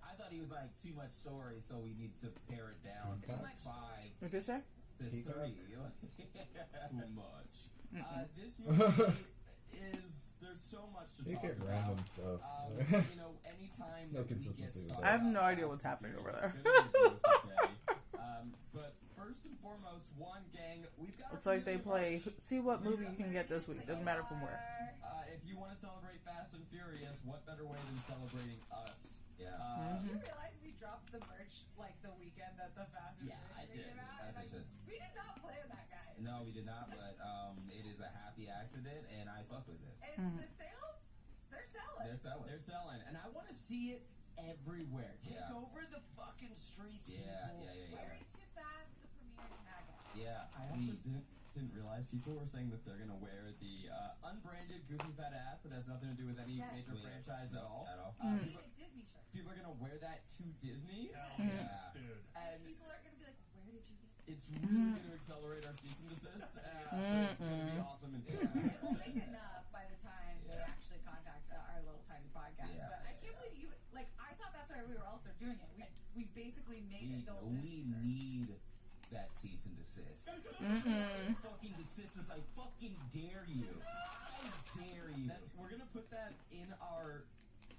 I thought he was like too much story, so we need to pare it down from 5 What'd you say? to 3. Too much. This movie is, there's so much to You talk get about. random stuff. You know, anytime No that we get consistency with started that. I have no on idea Fast what's and happening Furious, over it's gonna be a beautiful day. But first and foremost, one gang, we've got It's like they play, see what movie you can get this week. Doesn't matter from where. If you want to celebrate Fast and Furious, what better way than celebrating us? Yeah. Did you realize we dropped the merch like the weekend that the Fast and Yeah, I Furious did. came out? As I Like, should. we did not plan that, guys. No, we did not, but it is a happy accident, and I fuck with it. And the sales, they're selling. They're selling. They're selling, and I want to see it everywhere. Take Yeah. over the fucking streets, Yeah. Wearing Too Fast, the premiere tag. Yeah. I also didn't realize people were saying that they're gonna wear the unbranded Goofy Fat Ass that has nothing to do with any Yes. major franchise at all. We need a Disney shirt. People are gonna wear that to Disney, Yeah. Dude. and People are going to be like, where did you get it's really gonna accelerate our cease and desist. It's gonna be awesome and it? It won't make enough by the time they actually contact our little tiny podcast. Yeah. But I can't believe you, like, I thought that's why we were also doing it. We basically made adult We Disney shirts. need that cease and desist. Fucking desist us, I fucking dare you. I dare you. we're gonna put that in our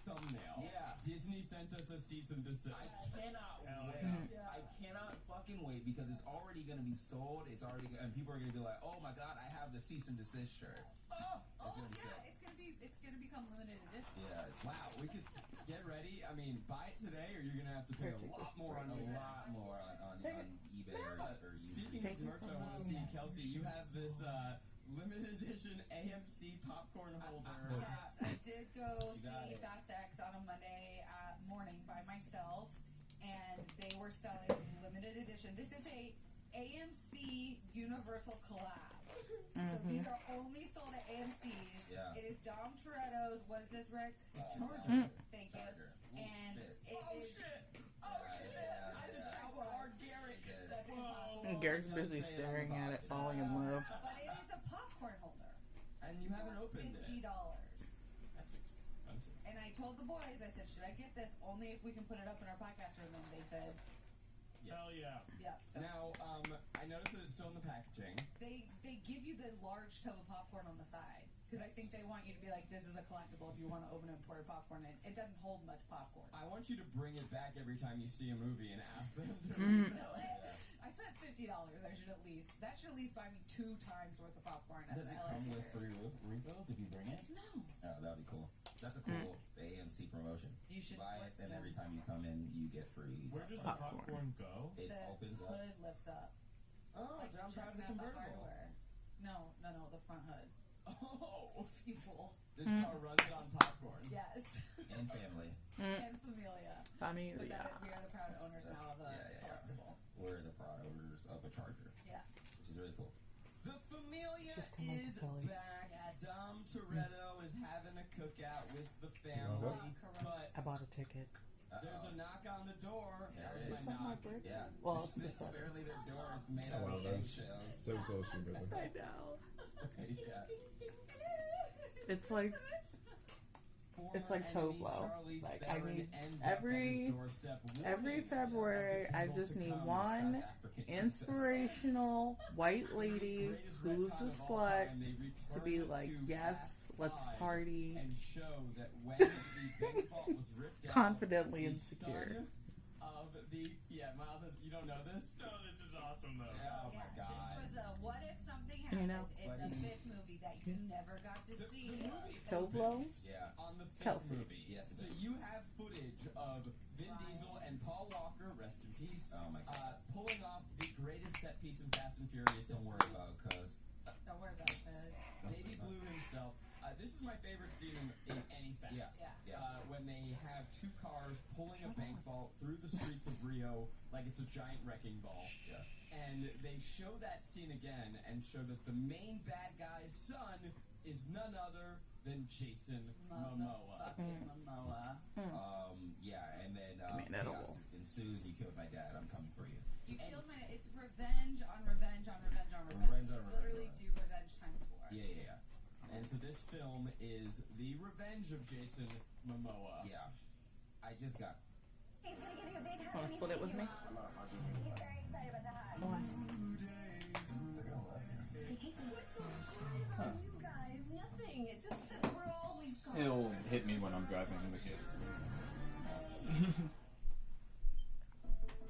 thumbnail. Yeah. Disney sent us a cease and desist. I cannot Hell wait. yeah. I cannot fucking wait because it's already gonna be sold. It's already and people are gonna be like, "Oh my god, I have the cease and desist shirt." Oh, gonna be yeah, sick. it's gonna become limited edition. Yeah, it's Wow, we could get ready. I mean, buy it today, or you're gonna have to pay a lot more on a eBay. lot more on eBay or Speaking YouTube. of merch, I want to see, Kelsey, you have this limited edition AMC popcorn holder. Yes, I did go You got see it. Fast X on a Monday morning by myself, and they were selling limited edition. This is a AMC Universal collab. So these are only sold at AMC's. Yeah. It is Dom Toretto's. What is this, Rick? Charger. Thank you. Charger. Ooh, And shit. it is. I just outbarred Garrett. That's impossible. Garrett's busy staring at it, falling in love. But it is a popcorn holder. And you haven't opened it. $50. That's expensive. And I told the boys, I said, should I get this only if we can put it up in our podcast room? And they said, Hell yeah. yeah. So Now, I noticed that it's still in the packaging. they give you the large tub of popcorn on the side because I think they want you to be like, this is a collectible if you want to open and pour your popcorn in. It doesn't hold much popcorn. I want you to bring it back every time you see a movie and ask them to I I spent $50. That should at least buy me 2 times worth of popcorn. Does it come with free refills if you bring it? No. Oh, that'd be cool. That's a cool AMC promotion. You should buy it, and every time you come in, you get free. Where does the popcorn go? It opens up. The hood lifts up. Oh, like down by the checking out convertible. hardware. No, the front hood. Oh, You fool. This car runs on popcorn. Yes. And family. And familia. Familia. But that, we are the proud owners now of a collectible. We're the proud owners of a Charger. Yeah. Which is really cool. The Familia Just come is on, Kelly. back. Dom Toretto is having a cookout with the family, but I bought a ticket. there's a knock on the door. That was It's my not my knock. birthday. Yeah. Well, it's the Apparently their door is made Oh, out wow, of that's eggshells. so close to your birthday. I know. Yeah. It's like Tovlo. Like I need every February I just need one inspirational white lady who's a slut to be like, yes, let's party. And show that when the bank vault was ripped out, Confidently the insecure. son of the Miles says, you don't know this? No, this is awesome though. Oh my god. This was a what if something You happened know. in the 5th movie that you never got to see. Tovlo? Yeah. On the 5th Kelsey. movie. Yes, it So is. you have footage of Vin Diesel and Paul Walker, rest in peace, Oh my god. pulling off the greatest set piece in Fast and Furious. Don't worry about it, cuz. Don't worry about it, cuz. Baby Blue himself. This is my favorite scene in any Fast. Yeah. When they have 2 cars pulling a bank vault through the streets of Rio like it's a giant wrecking ball. Yeah. And they show that scene again and show that the main bad guy's son is none other than Jason Momoa. Momoa. Yeah, and then Commandable. chaos ensues. You killed my dad. I'm coming for you. You killed my. It's revenge on revenge on revenge on revenge. Revenge on It's revenge. literally do revenge times 4. Yeah. And so this film is the revenge of Jason Momoa. Yeah. I just got. He's gonna give you a big hug. Want to split it with me? He's very excited about the hug. Why? You guys, nothing. It just that we're always gone. It'll hit me when I'm driving the kids.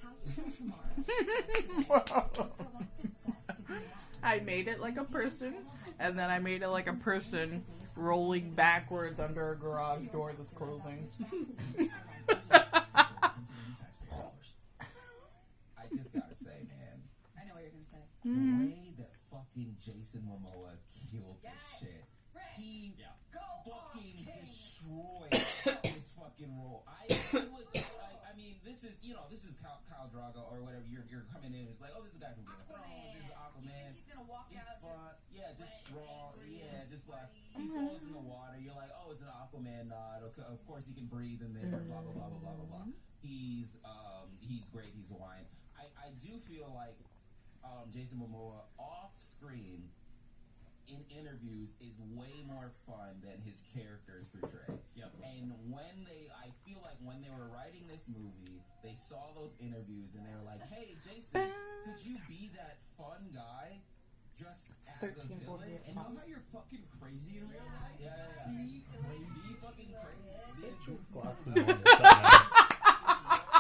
How you feel tomorrow. Proactive steps to be I made it like a person, and then I made it like a person rolling backwards under a garage door that's closing. I just gotta say, man. I know what you're gonna say. The way that fucking Jason Momoa killed this shit. He fucking destroyed this fucking role. I mean, this is Khal Drogo or whatever. You're coming in and it's like, oh, this is a guy from Game of Thrones. This is Aquaman. He's gonna walk He's out fun. Just strong. angry, Just black. sweaty. He falls in the water. You're like, oh, it's an Aquaman nod. Okay, of course he can breathe in there. Blah blah blah blah blah blah blah. He's great. He's Hawaiian. I do feel like Jason Momoa off screen in interviews is way more fun than his characters portray. Yep. And I feel like when they were writing this movie, they saw those interviews and they were like, hey, Jason, could you be that fun guy just as a villain? And you know how you're fucking crazy in real life? Yeah. Be fucking crazy.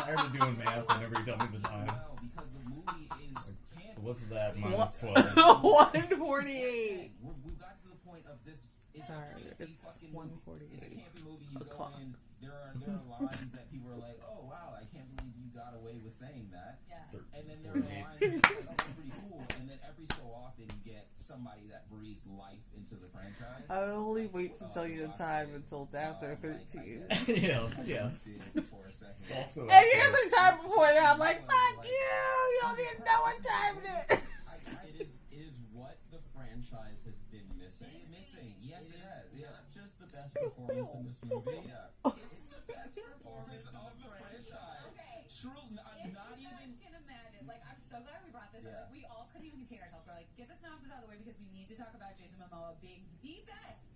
I ever doing math whenever you tell me the time. No, because the movie is campy. What's that? Minus 12. 148. We've got to the point of this. It's a campy fucking movie. It's a campy movie. You go in. There are lines that people are like, oh wow, I can't believe you got away with saying that. Yeah. And then there are lines that are like, oh, that's pretty cool. And then every so often you get somebody that breathes life into the franchise. I only wait to tell you the time until it's after 13. Yeah. For a second. Also, And here's the time before that, I'm like, fuck you! You don't even know what time it is! It is what the franchise has been missing. Yes, it has. Yeah. Not just the best performance in this movie. Yeah. It's the best performance of the franchise. Okay. True. Not If even. you guys can imagine, like, I'm so glad we brought this up. Like, we all couldn't even contain ourselves. We're like, get the synopsis out of the way because we need to talk about Jason Momoa being the best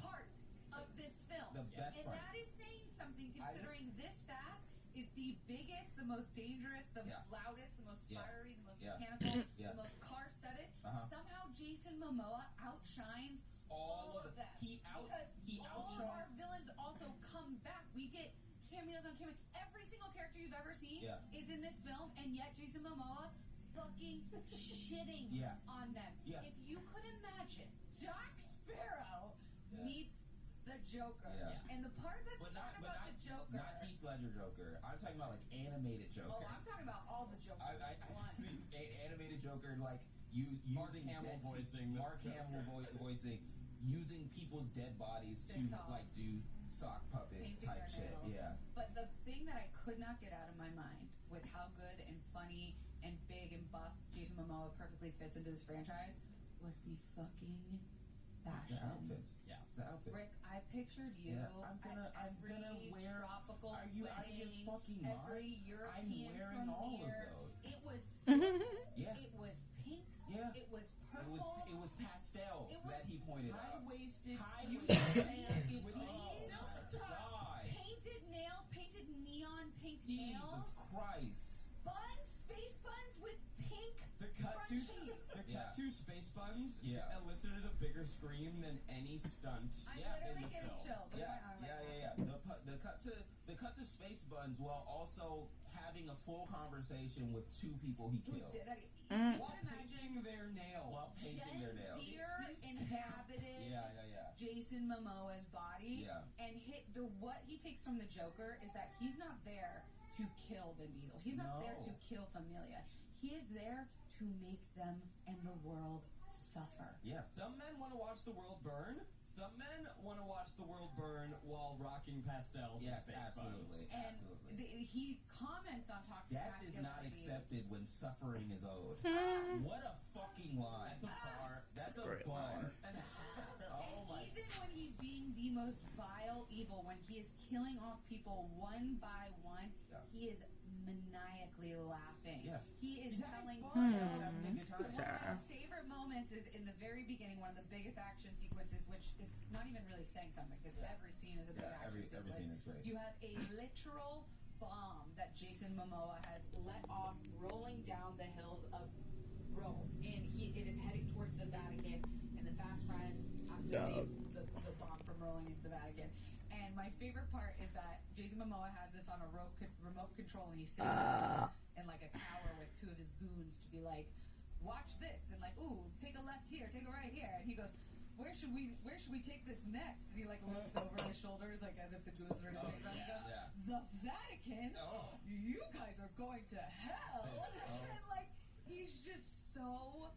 part of this film. The best and part. that is saying something considering this fast is the biggest, the most dangerous, the loudest, the most fiery, the most mechanical, the most car-studded. Somehow Jason Momoa outshines all of that. All of our villains also come back. We get cameos on camera. Every single character you've ever seen is in this film, and yet Jason Momoa fucking shitting on them. Yeah. If you could imagine, Jack Sparrow meets the Joker. Yeah. And the part that's fun about the Joker... Not Heath Ledger Joker. I'm talking about, like, animated Joker. Oh, I'm talking about all the Jokers. I see animated Joker, like, using Mark Hamill voicing. Mark Hamill voicing, using people's dead bodies to, like, do sock puppet type shit. Yeah. But the thing that I could not get out of my mind with how good and funny and big and buff Jason Momoa perfectly fits into this franchise was the fucking fashion. The outfits. Yeah. The outfits. Rick, I pictured you I'm gonna wear tropical Are you out of your wedding, fucking every mind? European I'm wearing all of premiere. those. It was silks. Yeah. It was pinks. Yeah. It was purple. It was pastels It was that he pointed out. High-waisted pants with painted nails, painted neon pink Jesus nails. Christ. Buns, space buns with pink The cut to space buns elicited a bigger scream than any stunt I'm in literally the getting film. chills. Look at my arm right now. The cut to space buns while also having a full conversation with two people he killed. You would imagine Painting their nails. While painting their nails. Zier inhabited Jason Momoa's body, and what he takes from the Joker is that he's not there to kill Vin Diesel. He's not there to kill Familia. He is there to make them and the world suffer. Yeah. Some men want to watch the world burn. Some men want to watch the world burn while rocking pastels and space absolutely. buns. And he comments on toxic Death is not masculinity. accepted when suffering is owed. What a fucking line. That's a bar. That's a great bar. And even when he's being the most vile evil, when he is killing off people one by one, he is maniacally laughing. Yeah. He is telling Having a good One of time. my favorite moments is in the very beginning, one of the biggest action sequences, which is not even really saying something, because every scene is a big action every sequence. scene is great. You have a literal bomb that Jason Momoa has let off rolling down the hills of Rome, and it is heading towards the Vatican, and the fast friends have to save the bomb from rolling into the Vatican. And my favorite part is that Jason Momoa has this on a remote control, and he's sitting in like a tower with two of his goons to be like, watch this, and like, ooh, take a left here, take a right here, and he goes, where should we take this next? And he like looks over his shoulders like as if the goons are gonna say something. He goes, the Vatican? You guys are going to hell. And like he's just so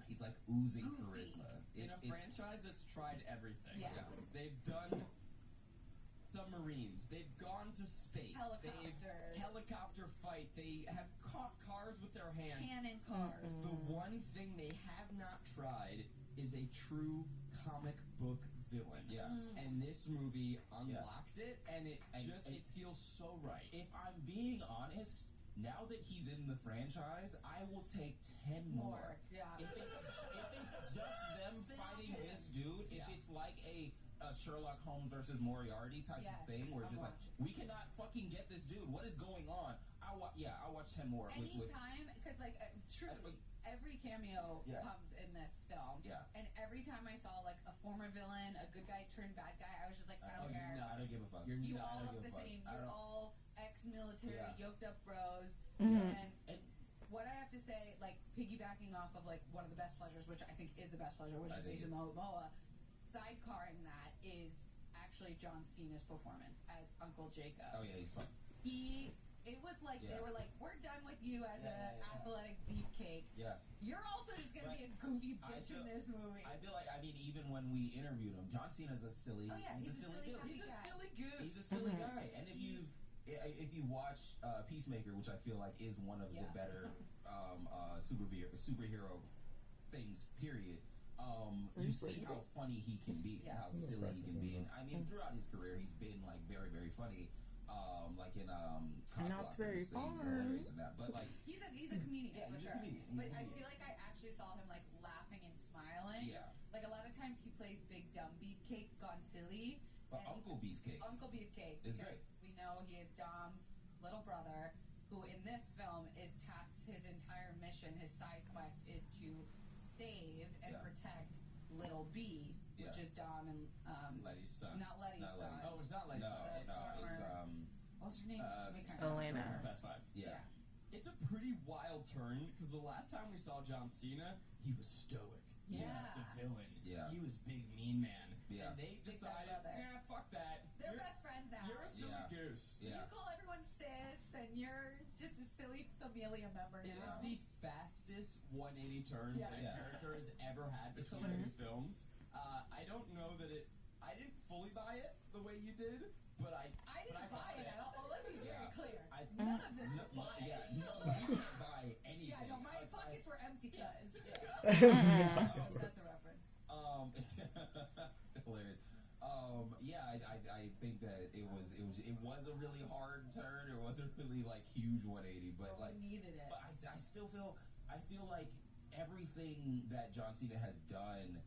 He's like oozing goofy. charisma. In a franchise that's tried everything. Yes. They've done submarines. They've gone to space. Helicopters. Helicopter fight. They have caught cars with their hands. Cannon cars. The one thing they have not tried is a true comic book villain. Yeah. And this movie unlocked it, and it feels so right. If I'm being honest, now that he's in the franchise, I will take 10 more. Yeah. If it's just them fighting this dude, if it's like a Sherlock Holmes versus Moriarty type of thing, where it's just like, we cannot fucking get this dude. What is going on? I'll watch 10 more. Anytime, because like truly, every cameo comes in this film. Yeah. And every time I saw like a former villain, a good guy turned bad guy, I was just like, I don't care. No, I don't give a fuck. You all look the same. You're all ex-military, yoked up bros. Mhm. And what I have to say, like piggybacking off of like one of the best pleasures, which I think is the best pleasure, which is Jason Momoa, sidecarring that is actually John Cena's performance as Uncle Jacob. Oh yeah, he's fun. It was like they were like, we're done with you as an athletic beefcake. Yeah. You're also just gonna be a goofy bitch in this movie. I feel like, I mean, even when we interviewed him, John Cena's a silly. He's a silly dude. He's a guy. silly good. He's a silly guy. And if you watch Peacemaker, which I feel like is one of the better superhero things, period. You see how funny he can be, how silly he can be, and I mean, throughout his career, he's been like very, very funny. Like in Not very far. Hilarious in that, but like he's a comedian for he's sure. a comedian. But I feel like I actually saw him like laughing and smiling. Yeah. Like a lot of times he plays big dumb beefcake gone silly. But Uncle Beefcake is great. We know he is Dom's little brother, who in this film is tasked. His entire mission, his side quest, is to save and protect Little B, which is Dom and Letty's son. Not Letty's son. Oh, it's not Letty's son. It's what's her name? Elena. Fast Five. Yeah. it's a pretty wild turn because the last time we saw John Cena, he was stoic. He was the villain. Yeah. He was big mean man. Yeah. And they Big bad decided, brother. yeah, fuck that. They're You're- best friends now. You're a silly goose. You call everyone sis, and you're just a silly familia member It is now. the fastest 180 turn Yeah. that a character has ever had It's between two hilarious. films. I don't know that I didn't fully buy it the way you did, but I didn't buy it at all. Well, let's be very clear. I- None of this was bought. Yeah, no, you can't buy anything. Yeah, no, my pockets were empty, cuz. That's That's a reference. It's hilarious. I think that it was a really hard turn. It wasn't really like huge 180, but Well, like we needed it. But I still feel like everything that John Cena has done,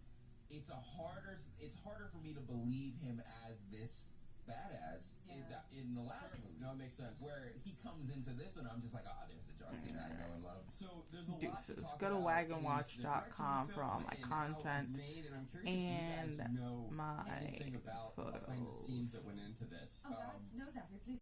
it's harder for me to believe him as this badass in the last movie. No, it makes sense. Where he comes into this and I'm just like, there's the John Cena I know and love. So there's a lot to Deuces. talk Go to about in the wagonwatch.com direction for of the all film my and how it was content made, and I'm curious if you guys and know my anything about behind the photos. scenes that went into this. Oh, God. No, Zachary, please.